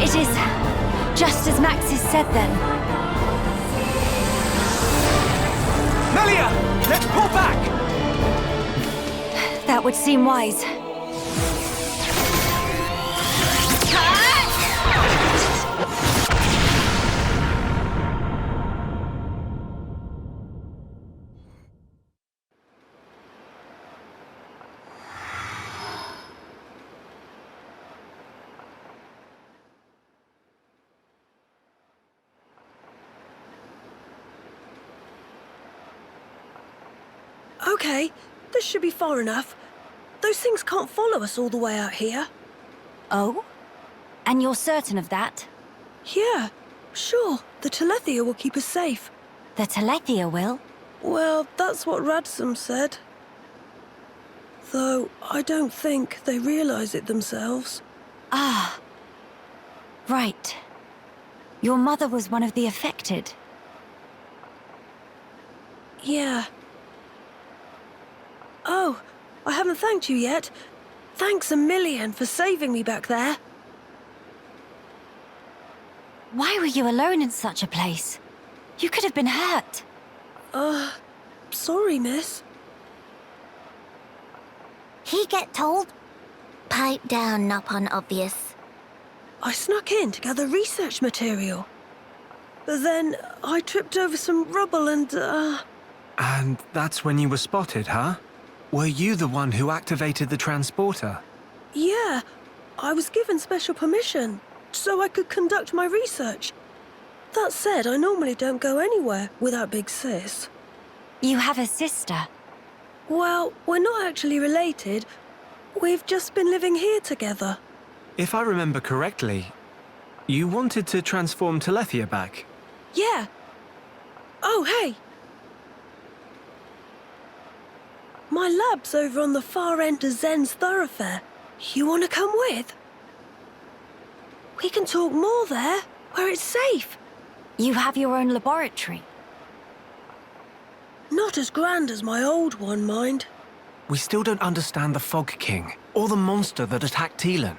[SPEAKER 3] It is just as Maxis said then.
[SPEAKER 4] Melia! Let's pull back!
[SPEAKER 3] That would seem wise.
[SPEAKER 10] Okay, this should be far enough. Those things can't follow us all the way out here.
[SPEAKER 3] Oh? And you're certain of that?
[SPEAKER 10] Yeah, sure. The Telethia will keep us safe.
[SPEAKER 3] The Telethia will?
[SPEAKER 10] Well, that's what Radsum said. Though, I don't think they realise it themselves.
[SPEAKER 3] Ah. Right. Your mother was one of the affected.
[SPEAKER 10] Yeah. Oh, I haven't thanked you yet. Thanks a million for saving me back there.
[SPEAKER 3] Why were you alone in such a place? You could have been hurt.
[SPEAKER 10] Sorry, miss.
[SPEAKER 2] He get told? Pipe down, not unobvious.
[SPEAKER 10] I snuck in to gather research material. But then I tripped over some rubble and,
[SPEAKER 4] And that's when you were spotted, huh? Were you the one who activated the transporter?
[SPEAKER 10] yeah. I was given special permission so I could conduct my research. That said, I normally don't go anywhere without Big Sis.
[SPEAKER 3] You have a sister?
[SPEAKER 10] Well, we're not actually related. We've just been living here together.
[SPEAKER 4] If I remember correctly, you wanted to transform Telethia back.
[SPEAKER 10] Yeah. Oh, hey! My lab's over on the far end of Zen's thoroughfare. You want to come with? We can talk more there, where it's safe.
[SPEAKER 3] You have your own laboratory?
[SPEAKER 10] Not as grand as my old one, mind.
[SPEAKER 4] We still don't understand the Fog King, or the monster that attacked Teelan.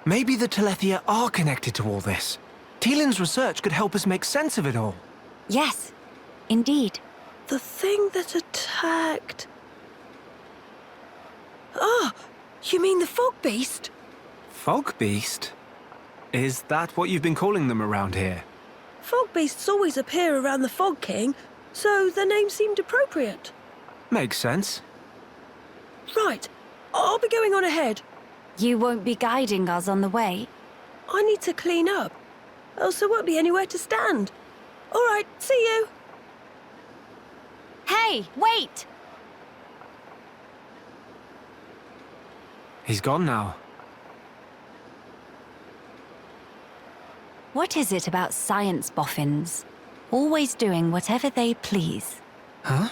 [SPEAKER 4] Maybe the Telethia are connected to all this. Teelan's research could help us make sense of it all.
[SPEAKER 3] Yes, indeed.
[SPEAKER 10] The thing that attacked... Ah, you mean the Fog Beast?
[SPEAKER 4] Fog Beast? Is that what you've been calling them around here?
[SPEAKER 10] Fog Beasts always appear around the Fog King, so the name seemed appropriate.
[SPEAKER 4] Makes sense.
[SPEAKER 10] Right, I'll be going on ahead.
[SPEAKER 3] You won't be guiding us on the way?
[SPEAKER 10] I need to clean up, else there won't be anywhere to stand. All right, see you.
[SPEAKER 3] Hey, wait!
[SPEAKER 4] He's gone now.
[SPEAKER 3] What is it about science boffins? Always doing whatever they please.
[SPEAKER 4] Huh?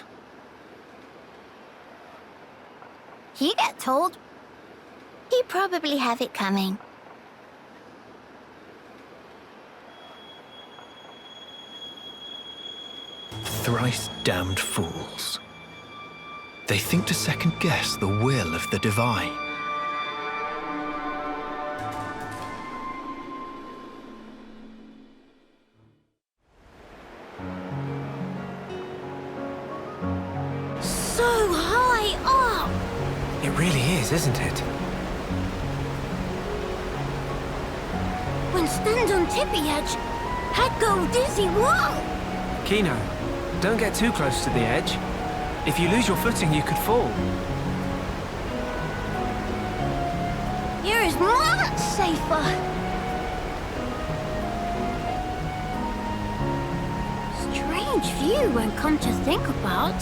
[SPEAKER 2] He got told. He probably have it coming.
[SPEAKER 7] Thrice damned fools. They think to second guess the will of the divine.
[SPEAKER 2] So high up!
[SPEAKER 4] It really is, isn't it?
[SPEAKER 2] When stand on tippy edge, I'd go dizzy wall.
[SPEAKER 4] Kino, don't get too close to the edge. If you lose your footing, you could fall.
[SPEAKER 2] Here is much safer. Strange view when come to think about.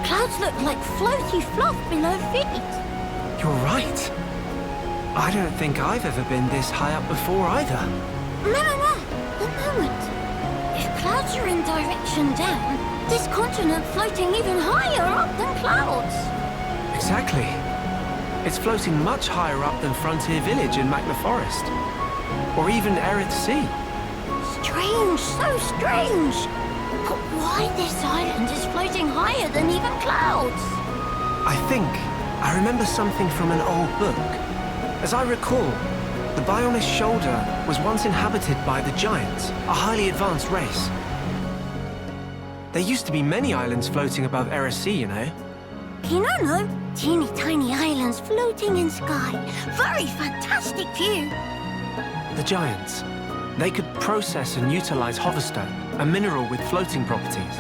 [SPEAKER 2] Clouds look like floaty fluff below feet.
[SPEAKER 4] You're right. I don't think I've ever been this high up before either.
[SPEAKER 2] No. A moment. If clouds are in direction down, this continent floating even higher up than clouds.
[SPEAKER 4] Exactly. It's floating much higher up than Frontier Village in Magna Forest. Or even Erith Sea.
[SPEAKER 2] Strange, so strange. But why this island is floating higher than even clouds?
[SPEAKER 4] I remember something from an old book. As I recall, the Bionis Shoulder was once inhabited by the Giants, a highly advanced race. There used to be many islands floating above Erith Sea, you know.
[SPEAKER 2] No. Teeny tiny islands floating in sky. Very fantastic view.
[SPEAKER 4] The Giants. They could process and utilize hoverstone, a mineral with floating properties.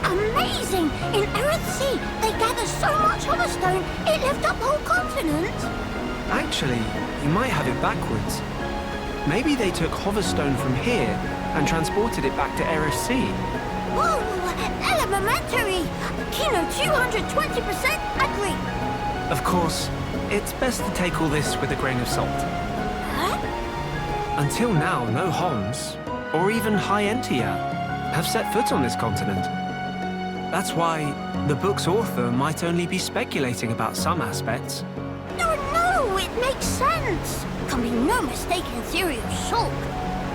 [SPEAKER 2] Amazing! In Erith Sea, they gather so much hoverstone, it lifted up whole continent.
[SPEAKER 4] Actually, you might have it backwards. Maybe they took hoverstone from here and transported it back to Erith Sea.
[SPEAKER 2] Whoa! Elementary! Kino 220% agree.
[SPEAKER 4] Of course, it's best to take all this with a grain of salt.
[SPEAKER 2] Huh?
[SPEAKER 4] Until now, no Homs, or even High Entia, have set foot on this continent. That's why the book's author might only be speculating about some aspects.
[SPEAKER 2] No, it makes sense. Can be no mistaken theory of Shulk.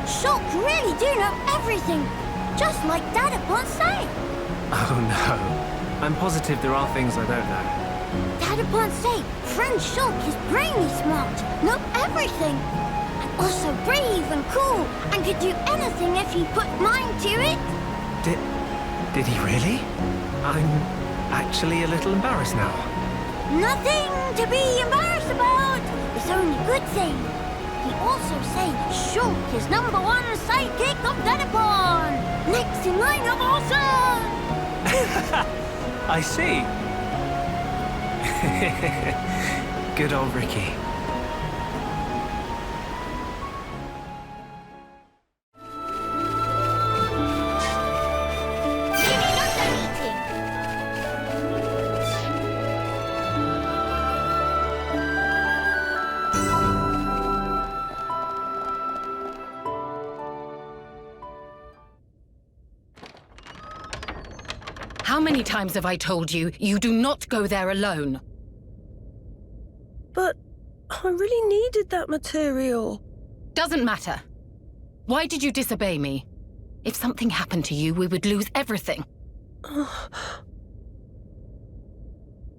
[SPEAKER 2] Shulk really do know everything, just like Dada Bonsai.
[SPEAKER 4] Oh no, I'm positive there are things I don't know.
[SPEAKER 2] Dada Bonsai, friend Shulk is brainy smart, know everything. And also brave and cool, and could do anything if he put mind to it.
[SPEAKER 4] Did he really? I'm actually a little embarrassed now.
[SPEAKER 2] Nothing to be embarrassed about. It's only good thing. He also say Shulk is #1 sidekick of Dadapon. Next in line of awesome.
[SPEAKER 4] I see. Good old Ricky.
[SPEAKER 11] many times have I told you, you do not go there alone?
[SPEAKER 10] But I really needed that material.
[SPEAKER 11] Doesn't matter. Why did you disobey me? If something happened to you, we would lose everything.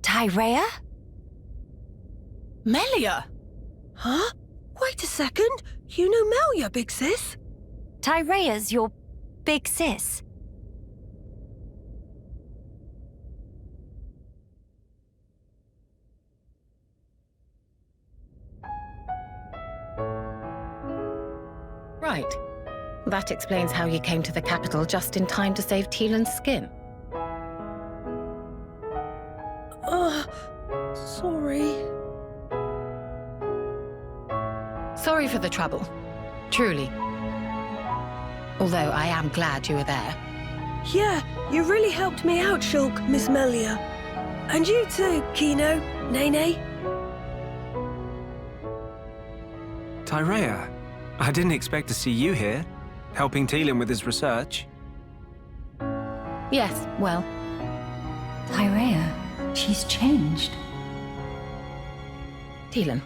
[SPEAKER 3] Tyrea?
[SPEAKER 11] Melia!
[SPEAKER 10] Huh? Wait a second. You know Melia, big sis?
[SPEAKER 3] Tyrea's your big sis?
[SPEAKER 11] Right. That explains how you came to the capital just in time to save Tielan's skin.
[SPEAKER 10] Sorry.
[SPEAKER 11] Sorry for the trouble. Truly. Although I am glad you were there.
[SPEAKER 10] Yeah, you really helped me out, Shulk, Miss Melia. And you too, Kino, Nene.
[SPEAKER 4] Tyrea, I didn't expect to see you here, helping Tielan with his research.
[SPEAKER 11] Yes, well.
[SPEAKER 3] Tyrea, she's changed.
[SPEAKER 11] Tielan,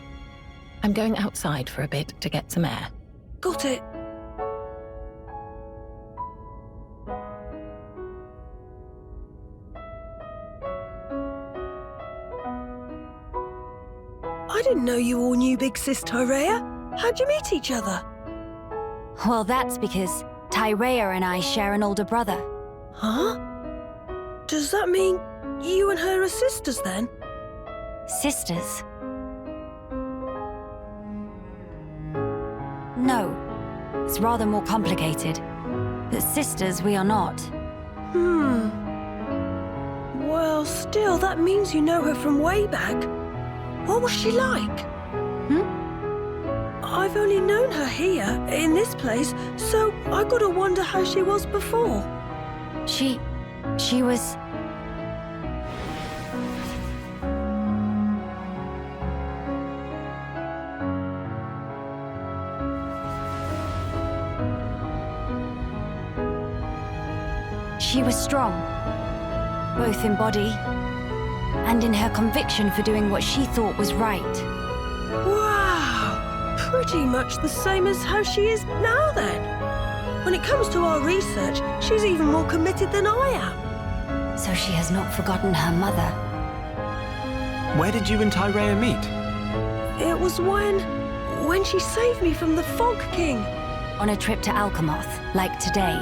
[SPEAKER 11] I'm going outside for a bit to get some air.
[SPEAKER 10] Got it. I didn't know you all knew Big Sis Tyrea. How'd you meet each other?
[SPEAKER 3] Well, that's because Tyrea and I share an older brother.
[SPEAKER 10] Huh? Does that mean you and her are sisters then?
[SPEAKER 3] Sisters? No. It's rather more complicated. But sisters we are not.
[SPEAKER 10] Well, still, that means you know her from way back. What was she like? I've only known her here, in this place, so I gotta wonder how she was before.
[SPEAKER 3] She was... She was strong, both in body and in her conviction for doing what she thought was right.
[SPEAKER 10] Wow! Pretty much the same as how she is now, then. When it comes to our research, she's even more committed than I am.
[SPEAKER 3] So she has not forgotten her mother.
[SPEAKER 4] Where did you and Tyrea meet?
[SPEAKER 10] It was when she saved me from the Fog King.
[SPEAKER 3] On a trip to Alchemoth, like today.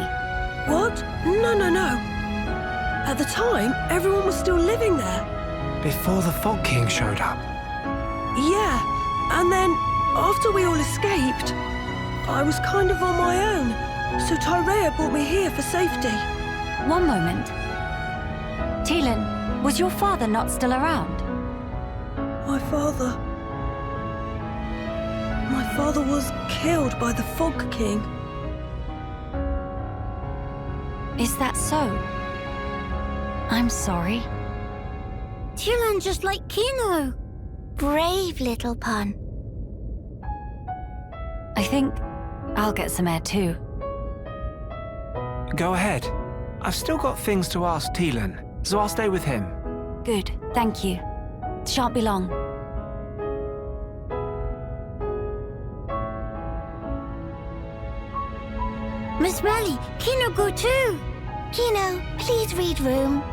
[SPEAKER 10] What? No. At the time, everyone was still living there.
[SPEAKER 4] Before the Fog King showed up?
[SPEAKER 10] Yeah, and then, after we all escaped, I was kind of on my own, so Tyrea brought me here for safety.
[SPEAKER 3] One moment. Tielan, was your father not still around?
[SPEAKER 10] My father was killed by the Fog King.
[SPEAKER 3] Is that so? I'm sorry.
[SPEAKER 2] Tielan just like Kino. Brave little pun.
[SPEAKER 3] I think I'll get some air too.
[SPEAKER 4] Go ahead. I've still got things to ask Tielan, so I'll stay with him.
[SPEAKER 3] Good, thank you. Shan't be long.
[SPEAKER 2] Miss Melly, Kino go too. Kino, please read room.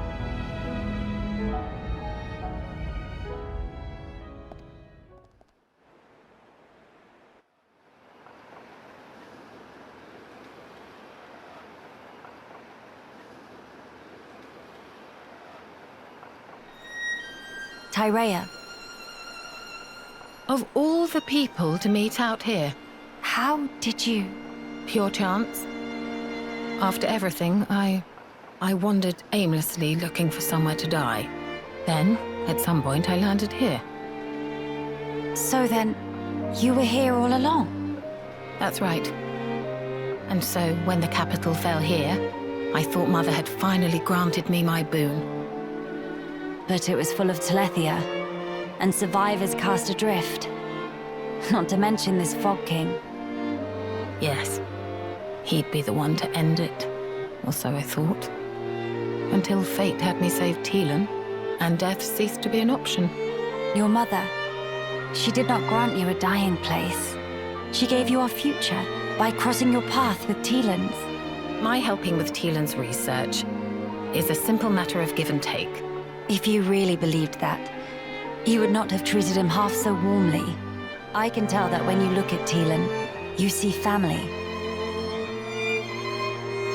[SPEAKER 3] Tyrea.
[SPEAKER 11] Of all the people to meet out here,
[SPEAKER 3] How did you...
[SPEAKER 11] pure chance. After everything, I wandered aimlessly looking for somewhere to die. Then, at some point, I landed here.
[SPEAKER 3] So then, you were here all along?
[SPEAKER 11] That's right. And so, when the capital fell here, I thought Mother had finally granted me my boon.
[SPEAKER 3] But it was full of Telethia, and survivors cast adrift. Not to mention this Fog King.
[SPEAKER 11] Yes. He'd be the one to end it. Or so I thought. until fate had me save Teelan, and death ceased to be an option.
[SPEAKER 3] Your mother, she did not grant you a dying place. She gave you our future by crossing your path with Teelan's.
[SPEAKER 11] My helping with Teelan's research is a simple matter of give and take.
[SPEAKER 3] If you really believed that, you would not have treated him half so warmly. I can tell that when you look at Teelan, you see family.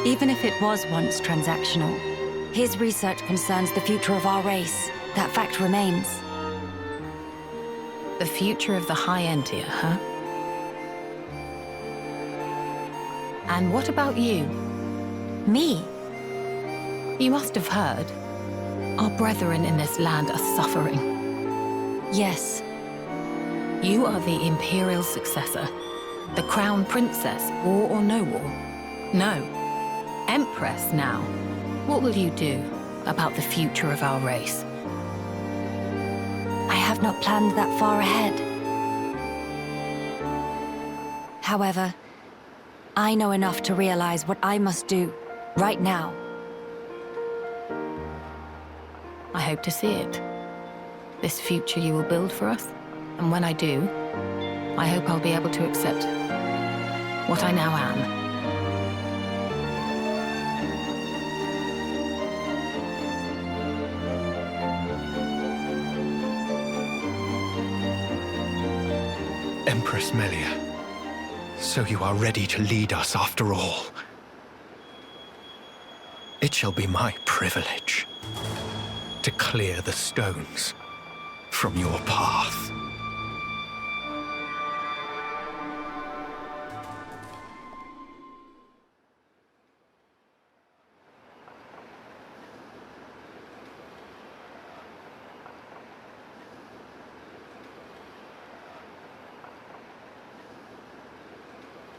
[SPEAKER 3] Even if it was once transactional, his research concerns the future of our race. That fact remains.
[SPEAKER 11] The future of the High Entia, huh? And what about you?
[SPEAKER 3] Me?
[SPEAKER 11] You must have heard. Our brethren in this land are suffering.
[SPEAKER 3] Yes.
[SPEAKER 11] You are the Imperial successor. The Crown Princess, war or no war? No. Empress now. What will you do about the future of our race?
[SPEAKER 3] I have not planned that far ahead. However, I know enough to realize what I must do, right now.
[SPEAKER 11] I hope to see it. This future you will build for us. And when I do, I hope I'll be able to accept what I now am.
[SPEAKER 7] Empress Melia, so you are ready to lead us after all. It shall be my privilege to clear the stones from your path.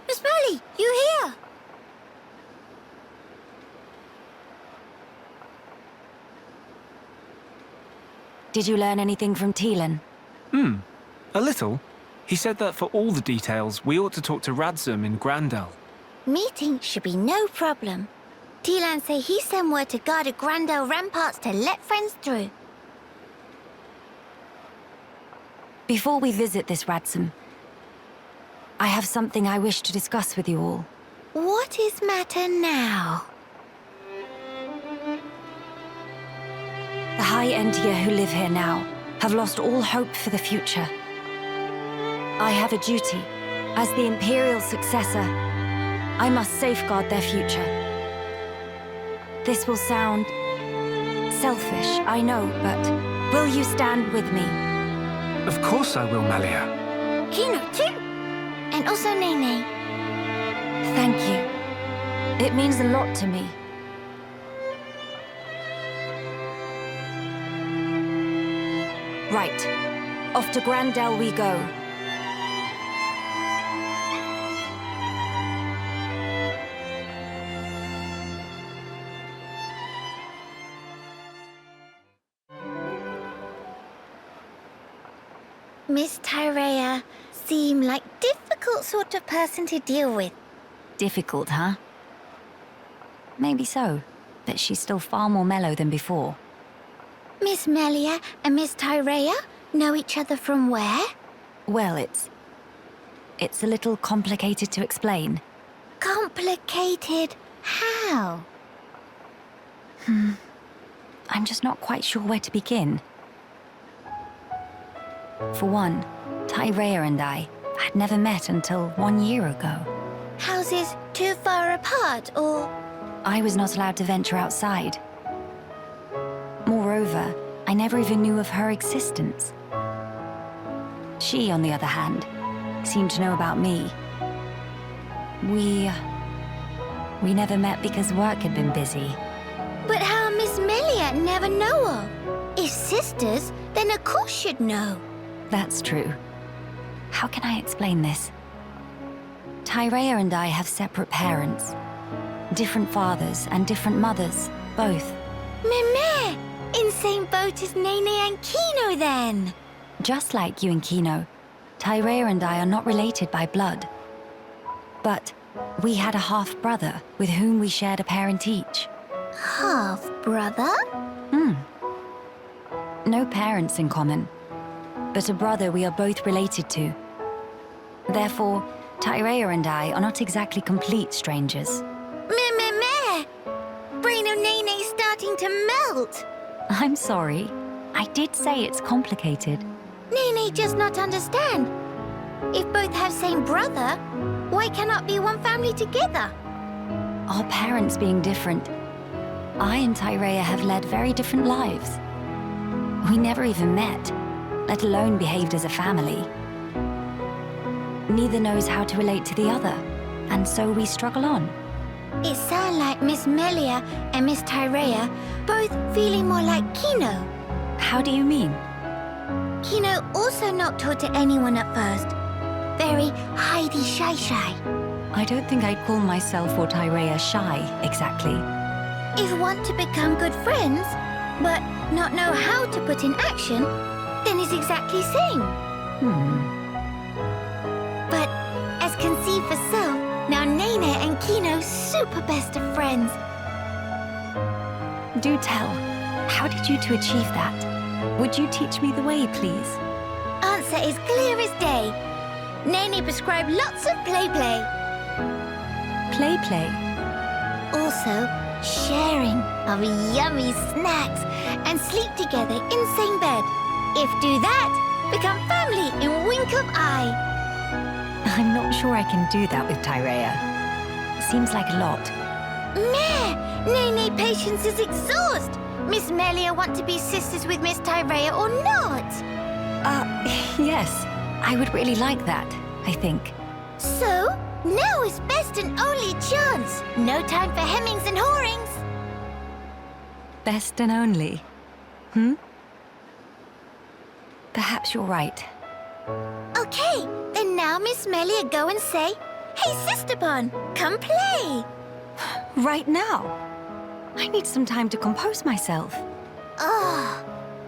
[SPEAKER 2] Miss Molly, you here?
[SPEAKER 3] Did you learn anything from Teelan?
[SPEAKER 4] A little. He said that for all the details, we ought to talk to Radzum in Grandel.
[SPEAKER 2] Meeting should be no problem. Teelan say he sent word to guard the Grandel ramparts to let friends through.
[SPEAKER 3] Before we visit this Radzum, I have something I wish to discuss with you all.
[SPEAKER 2] What is matter now?
[SPEAKER 3] The High Entia who live here now have lost all hope for the future. I have a duty. As the Imperial successor, I must safeguard their future. This will sound selfish, I know, but will you stand with me?
[SPEAKER 4] Of course I will, Melia.
[SPEAKER 2] Kino too. And also Nene.
[SPEAKER 3] Thank you. It means a lot to me. Right. Off to Grandel we go.
[SPEAKER 2] Miss Tyrea seem like difficult sort of person to deal with.
[SPEAKER 3] Difficult, huh? Maybe so, but she's still far more mellow than before.
[SPEAKER 2] Miss Melia and Miss Tyrea know each other from where?
[SPEAKER 3] Well, it's a little complicated to explain.
[SPEAKER 2] Complicated how?
[SPEAKER 3] I'm just not quite sure where to begin. For one, Tyrea and I had never met until 1 year ago.
[SPEAKER 2] Houses too far apart, or...?
[SPEAKER 3] I was not allowed to venture outside. Moreover, I never even knew of her existence. She, on the other hand, seemed to know about me. We never met because work had been busy.
[SPEAKER 2] But how Miss Melia never know her? If sisters, then of course she'd know.
[SPEAKER 3] That's true. How can I explain this? Tyrea and I have separate parents. Different fathers and different mothers, both.
[SPEAKER 2] Meme! In same boat as Nene and Kino, then!
[SPEAKER 3] Just like you and Kino, Tyrea and I are not related by blood. But we had a half-brother with whom we shared a parent each.
[SPEAKER 2] Half-brother?
[SPEAKER 3] No parents in common, but a brother we are both related to. Therefore, Tyrea and I are not exactly complete strangers.
[SPEAKER 2] Meh. Brain of Nene's starting to melt.
[SPEAKER 3] I'm sorry. I did say it's complicated.
[SPEAKER 2] Nene does not understand. If both have same brother, why cannot be one family together?
[SPEAKER 3] Our parents being different, I and Tyrea have led very different lives. We never even met, let alone behaved as a family. Neither knows how to relate to the other, and so we struggle on.
[SPEAKER 2] It sounds like Miss Melia and Miss Tyrea both feeling more like Kino.
[SPEAKER 3] How do you mean?
[SPEAKER 2] Kino also not talk to anyone at first. Very hidey shy.
[SPEAKER 3] I don't think I'd call myself or Tyrea shy, exactly.
[SPEAKER 2] If want to become good friends, but not know how to put in action, then it's exactly same. But as can see for self, now Nene and Kino super best of friends.
[SPEAKER 3] Do tell, how did you two achieve that? Would you teach me the way, please?
[SPEAKER 2] Answer is clear as day. Nene prescribed lots of play.
[SPEAKER 3] Play?
[SPEAKER 2] Also, sharing of yummy snacks and sleep together in same bed. If do that, become family in wink of eye.
[SPEAKER 3] I'm not sure I can do that with Tyrea. Seems like a lot.
[SPEAKER 2] Meh! Nene patience is exhaust. Miss Melia want to be sisters with Miss Tyrea or not?
[SPEAKER 3] Yes. I would really like that, I think.
[SPEAKER 2] So, now is best and only chance. No time for hemmings and hawings.
[SPEAKER 3] Best and only? Perhaps you're right.
[SPEAKER 2] Okay, then now Miss Melia go and say, "Hey, Sister Bon, come play."
[SPEAKER 3] Right now? I need some time to compose myself.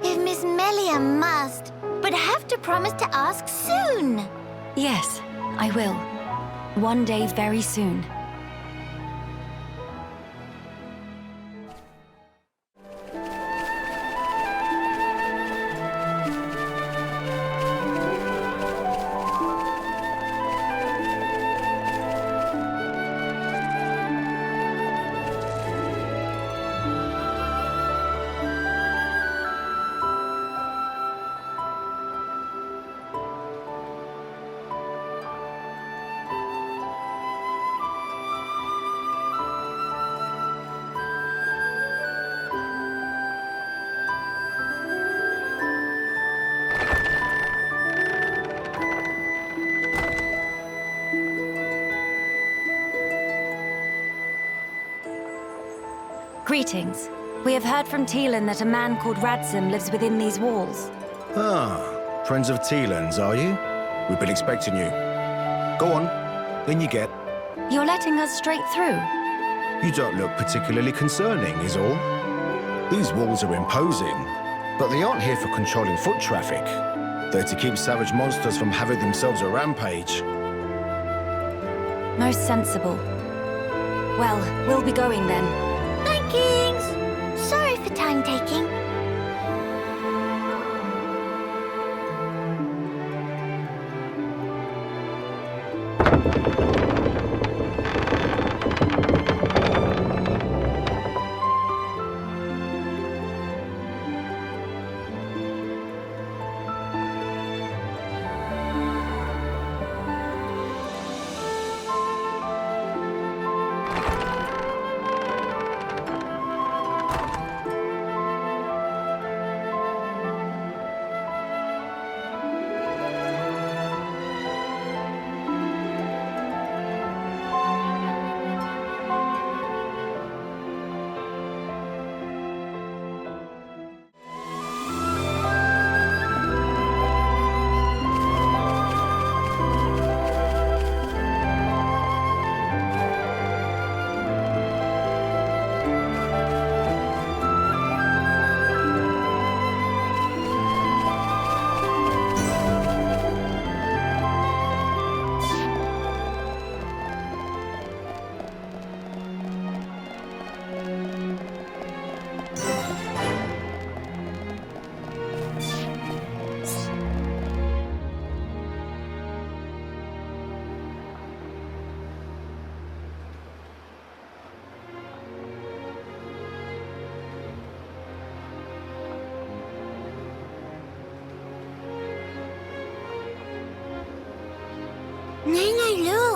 [SPEAKER 2] If Miss Melia must, but have to promise to ask soon.
[SPEAKER 3] Yes, I will. One day very soon. Greetings. We have heard from Teelan that a man called Radzim lives within these walls.
[SPEAKER 12] Friends of Teelan's, are you? We've been expecting you. Go on, in you get.
[SPEAKER 3] You're letting us straight through?
[SPEAKER 12] You don't look particularly concerning, is all. These walls are imposing, but they aren't here for controlling foot traffic. They're to keep savage monsters from having themselves a rampage.
[SPEAKER 3] Most sensible. Well, we'll be going then.
[SPEAKER 2] Thankings! Sorry for time taking.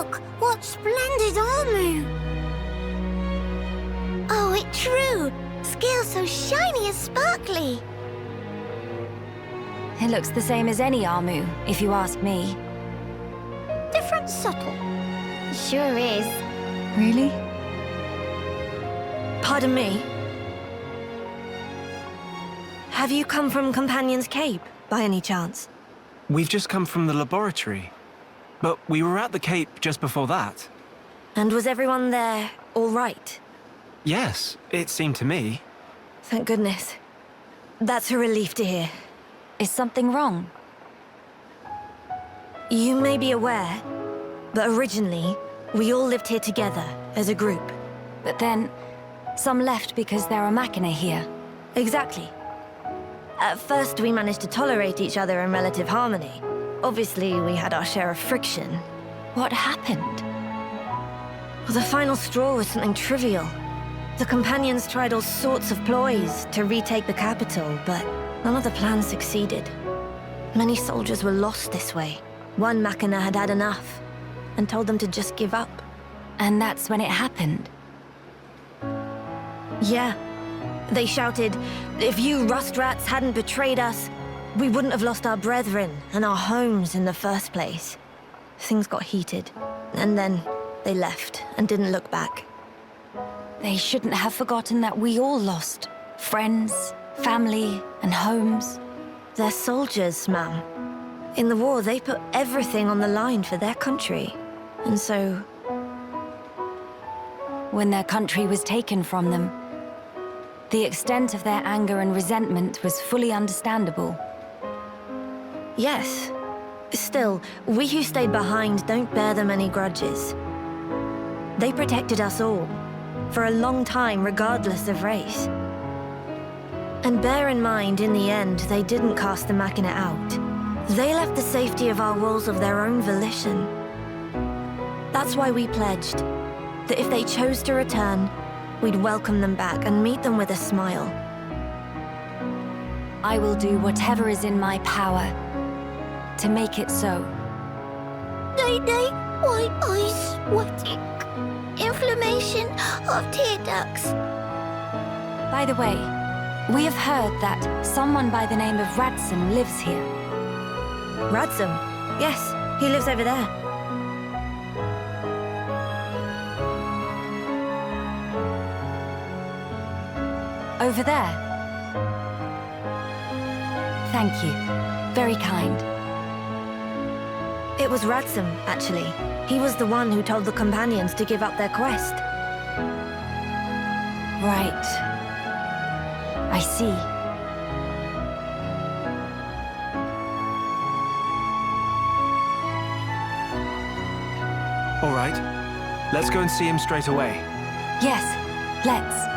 [SPEAKER 2] Look, what splendid armor! Oh, it's true. Scales so shiny and sparkly.
[SPEAKER 3] It looks the same as any Armu, if you ask me.
[SPEAKER 2] Different subtle. Sure is.
[SPEAKER 3] Really?
[SPEAKER 10] Pardon me? Have you come from Companion's Cape, by any chance?
[SPEAKER 4] We've just come from the laboratory. But we were at the Cape just before that.
[SPEAKER 10] And was everyone there all right?
[SPEAKER 4] Yes, it seemed to me.
[SPEAKER 10] Thank goodness. That's a relief to hear.
[SPEAKER 3] Is something wrong?
[SPEAKER 10] You may be aware, but originally, we all lived here together, as a group.
[SPEAKER 3] But then, some left because there are Machina here.
[SPEAKER 10] Exactly. At first, we managed to tolerate each other in relative harmony. Obviously, we had our share of friction.
[SPEAKER 3] What happened?
[SPEAKER 10] Well, the final straw was something trivial. The Companions tried all sorts of ploys to retake the capital, but none of the plans succeeded. Many soldiers were lost this way. One Machina had had enough, and told them to just give up.
[SPEAKER 3] And that's when it happened?
[SPEAKER 10] Yeah. They shouted, if you rust rats hadn't betrayed us, we wouldn't have lost our brethren and our homes in the first place. Things got heated, and then they left and didn't look back.
[SPEAKER 3] They shouldn't have forgotten that we all lost. Friends, family, and homes.
[SPEAKER 10] They're soldiers, ma'am. In the war, they put everything on the line for their country. And so...
[SPEAKER 3] When their country was taken from them, the extent of their anger and resentment was fully understandable.
[SPEAKER 10] Yes. Still, we who stayed behind don't bear them any grudges. They protected us all, for a long time regardless of race. And bear in mind, in the end, they didn't cast the Machina out. They left the safety of our walls of their own volition. That's why we pledged that if they chose to return, we'd welcome them back and meet them with a smile.
[SPEAKER 3] I will do whatever is in my power to make it so.
[SPEAKER 2] Day-day, white eyes sweating. Inflammation of tear ducts.
[SPEAKER 3] By the way, we have heard that someone by the name of Radsum lives here.
[SPEAKER 10] Radsum? Yes, he lives over there.
[SPEAKER 3] Over there? Thank you. Very kind.
[SPEAKER 10] It was Radsum, actually. He was the one who told the Companions to give up their quest.
[SPEAKER 3] Right. I see.
[SPEAKER 4] All right. Let's go and see him straight away.
[SPEAKER 3] Yes, let's.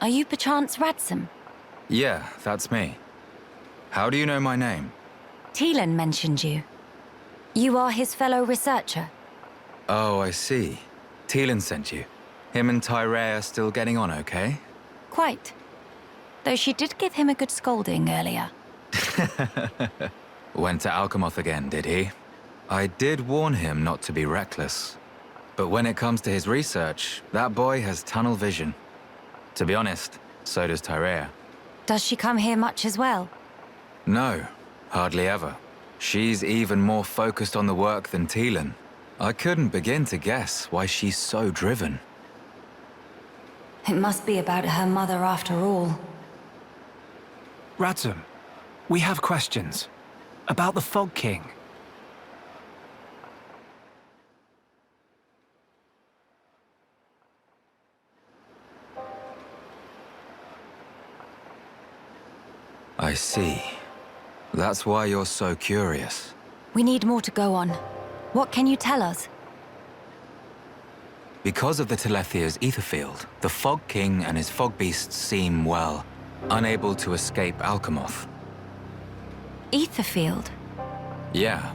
[SPEAKER 3] Are you perchance Radsum?
[SPEAKER 13] Yeah, that's me. How do you know my name?
[SPEAKER 3] Teelan mentioned you. You are his fellow researcher.
[SPEAKER 13] Oh, I see. Teelan sent you. Him and Tyree are still getting on okay?
[SPEAKER 3] Quite. Though she did give him a good scolding earlier.
[SPEAKER 13] Went to Alchemoth again, did he? I did warn him not to be reckless. But when it comes to his research, that boy has tunnel vision. To be honest, so does Tyree.
[SPEAKER 3] Does she come here much as well?
[SPEAKER 13] No, hardly ever. She's even more focused on the work than Teelan. I couldn't begin to guess why she's so driven.
[SPEAKER 3] It must be about her mother after all.
[SPEAKER 4] Radsum, we have questions. About the Fog King.
[SPEAKER 13] I see. That's why you're so curious.
[SPEAKER 3] We need more to go on. What can you tell us?
[SPEAKER 13] Because of the Telethia's ether field, the Fog King and his fog beasts seem, well, unable to escape Alchemoth.
[SPEAKER 3] Ether field?
[SPEAKER 13] Yeah.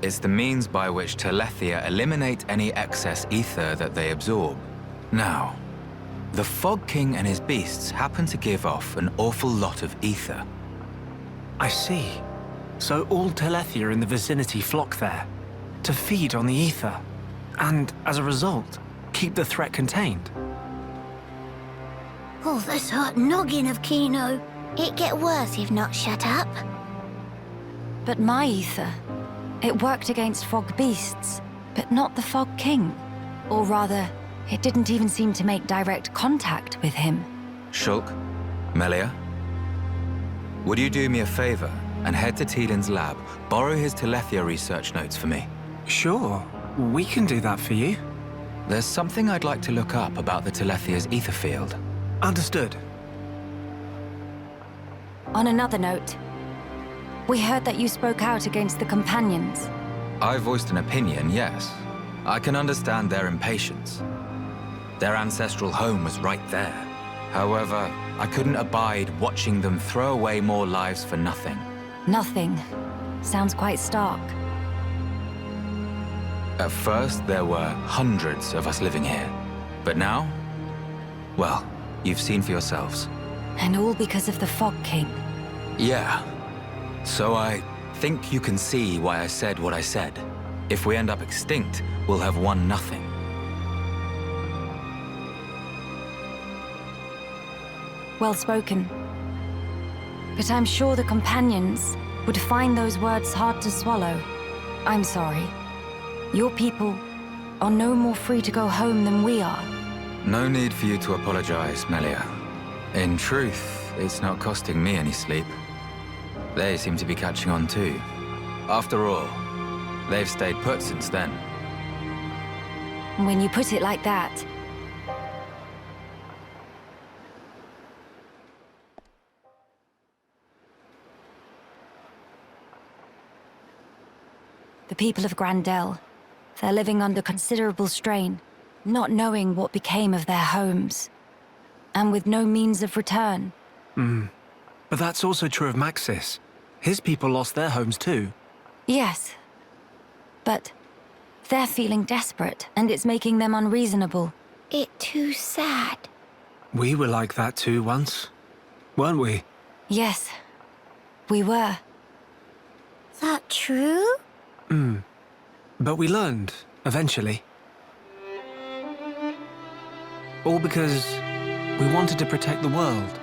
[SPEAKER 13] It's the means by which Telethia eliminate any excess ether that they absorb. Now, the Fog King and his beasts happen to give off an awful lot of ether.
[SPEAKER 4] I see. So all Telethia in the vicinity flock there, to feed on the ether, and as a result, keep the threat contained.
[SPEAKER 2] Oh, this hurt noggin of Kino.
[SPEAKER 10] It get worse if not shut up.
[SPEAKER 3] But my ether, it worked against fog beasts, but not the Fog King. Or rather, it didn't even seem to make direct contact with him.
[SPEAKER 13] Shulk, Melia, would you do me a favor and head to Teelin's lab, borrow his Telethia research notes for me?
[SPEAKER 4] Sure, we can do that for you.
[SPEAKER 13] There's something I'd like to look up about the Telethia's ether field.
[SPEAKER 4] Understood.
[SPEAKER 3] On another note, we heard that you spoke out against the companions.
[SPEAKER 13] I voiced an opinion, yes. I can understand their impatience. Their ancestral home was right there. However, I couldn't abide watching them throw away more lives for nothing.
[SPEAKER 3] Nothing. Sounds quite stark.
[SPEAKER 13] At first, there were hundreds of us living here. But now, well, you've seen for yourselves.
[SPEAKER 3] And all because of the Fog King.
[SPEAKER 13] Yeah. So I think you can see why I said what I said. If we end up extinct, we'll have won nothing.
[SPEAKER 3] Well spoken. But I'm sure the companions would find those words hard to swallow. I'm sorry. Your people are no more free to go home than we are.
[SPEAKER 13] No need for you to apologize, Melia. In truth, it's not costing me any sleep. They seem to be catching on too. After all, they've stayed put since then.
[SPEAKER 3] When you put it like that... The people of Grandel, they're living under considerable strain, not knowing what became of their homes, and with no means of return.
[SPEAKER 4] But that's also true of Maxis. His people lost their homes too.
[SPEAKER 3] Yes, but they're feeling desperate, and it's making them unreasonable.
[SPEAKER 2] It too sad.
[SPEAKER 4] We were like that too once, weren't we?
[SPEAKER 3] Yes, we were.
[SPEAKER 2] That true?
[SPEAKER 4] But we learned, eventually. All because we wanted to protect the world.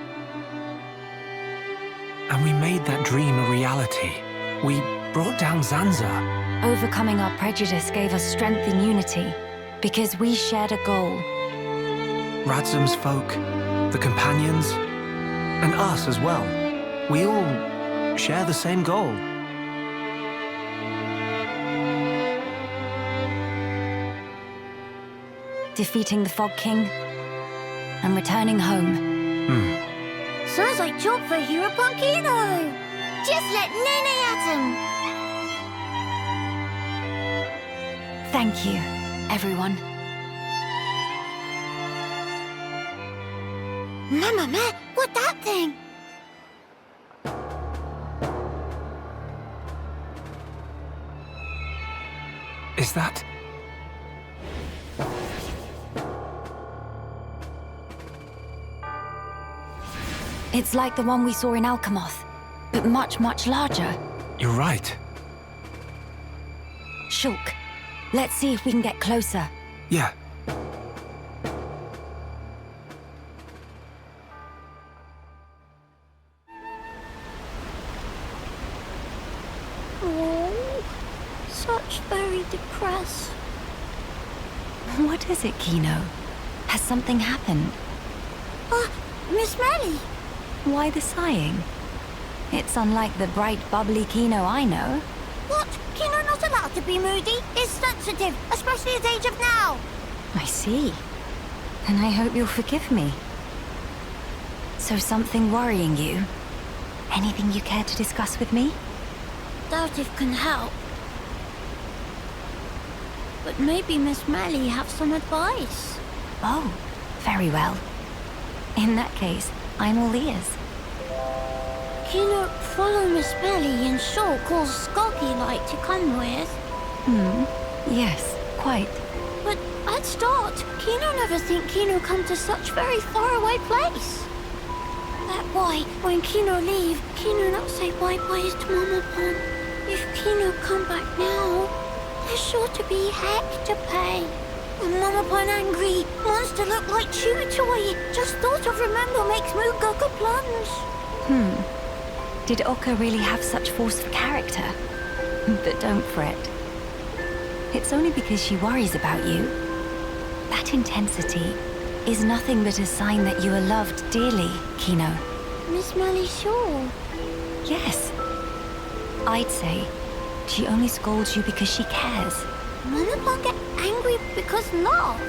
[SPEAKER 4] And we made that dream a reality. We brought down Zanza.
[SPEAKER 3] Overcoming our prejudice gave us strength in unity, because we shared a goal.
[SPEAKER 4] Radzum's folk, the companions, and us as well. We all share the same goal.
[SPEAKER 3] Defeating the Fog King and returning home.
[SPEAKER 2] Sounds like job for Hero Punkino. Just let Nene at him.
[SPEAKER 3] Thank you, everyone.
[SPEAKER 2] Mama, what that thing?
[SPEAKER 4] Is that...
[SPEAKER 3] It's like the one we saw in Alchemoth, but much, much larger.
[SPEAKER 4] You're right.
[SPEAKER 3] Shulk, let's see if we can get closer.
[SPEAKER 4] Yeah.
[SPEAKER 2] Oh, such very depressed.
[SPEAKER 3] What is it, Kino? Has something happened?
[SPEAKER 2] Miss Melly.
[SPEAKER 3] Why the sighing? It's unlike the bright, bubbly Kino I know.
[SPEAKER 2] What? Kino not allowed to be moody? It's sensitive, especially at age of now.
[SPEAKER 3] I see. Then I hope you'll forgive me. So something worrying you? Anything you care to discuss with me?
[SPEAKER 2] Doubt it can help. but maybe Miss Melly have some advice.
[SPEAKER 3] Oh, very well. In that case, I'm all ears.
[SPEAKER 2] Kino, follow Miss Melly and Shaw calls Skulky like to come with.
[SPEAKER 3] Yes, quite.
[SPEAKER 2] But at start, Kino never think Kino come to such very far away place. That why, when Kino leave, Kino not say bye-byes to Mama Pon. If Kino come back now, there's sure to be heck to pay. When Mama Pon angry, monster look like chew toy. Just thought of remember makes Mugaga plunge.
[SPEAKER 3] Did Oka really have such force of character? But don't fret. It's only because she worries about you. That intensity is nothing but a sign that you are loved dearly, Kino.
[SPEAKER 2] Miss Melly Shaw.
[SPEAKER 3] Yes. I'd say she only scolds you because she cares.
[SPEAKER 2] Mama Pon get angry because love.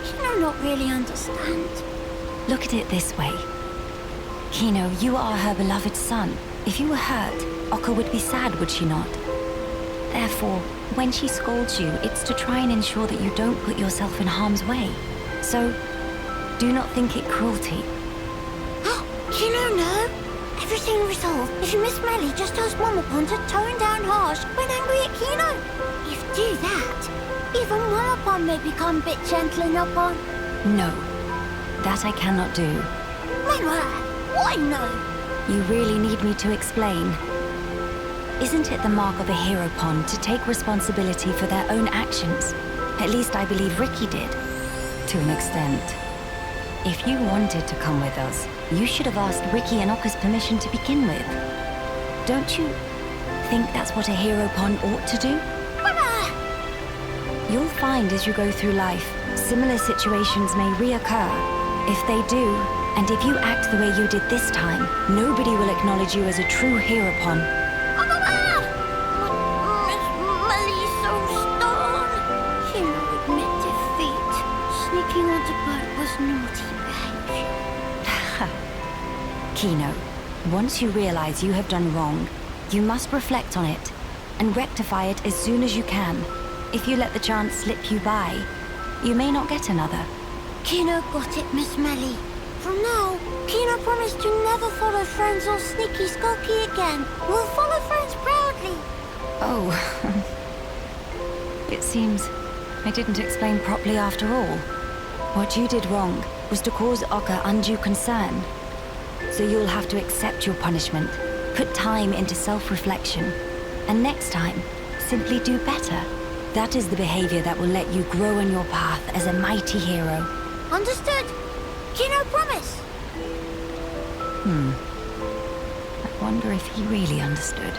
[SPEAKER 2] Kino not really understand.
[SPEAKER 3] Look at it this way. Kino, you are her beloved son. If you were hurt, Oka would be sad, would she not? Therefore, when she scolds you, it's to try and ensure that you don't put yourself in harm's way. So, do not think it cruelty.
[SPEAKER 2] Kino, no. Everything resolved if Miss Melly just tells Mama Pon to tone down harsh when angry at Kino. If do that, even Mama Pon may become a bit gentler upon.
[SPEAKER 3] No, that I cannot do.
[SPEAKER 2] Mama, why no?
[SPEAKER 3] You really need me to explain. Isn't it the mark of a hero pon to take responsibility for their own actions? At least I believe Ricky did, to an extent. If you wanted to come with us, you should have asked Ricky and Oka's permission to begin with. Don't you think that's what a hero pon ought to do?
[SPEAKER 2] Mama!
[SPEAKER 3] You'll find as you go through life, similar situations may reoccur. If they do, and if you act the way you did this time, nobody will acknowledge you as a true hero pon.
[SPEAKER 2] Miss Melly's so stern. Kino admit defeat. Sneaking onto boat was naughty behavior.
[SPEAKER 3] Kino, once you realize you have done wrong, you must reflect on it and rectify it as soon as you can. If you let the chance slip you by, you may not get another.
[SPEAKER 2] Kino got it, Miss Melly. From now, Kino promised to never follow friends or sneaky skulky again. We'll follow friends proudly.
[SPEAKER 3] Oh. It seems I didn't explain properly after all. What you did wrong was to cause Oka undue concern. So you'll have to accept your punishment, put time into self-reflection, and next time, simply do better. That is the behavior that will let you grow on your path as a mighty hero.
[SPEAKER 2] Understood. Kino promise.
[SPEAKER 3] I wonder if he really understood.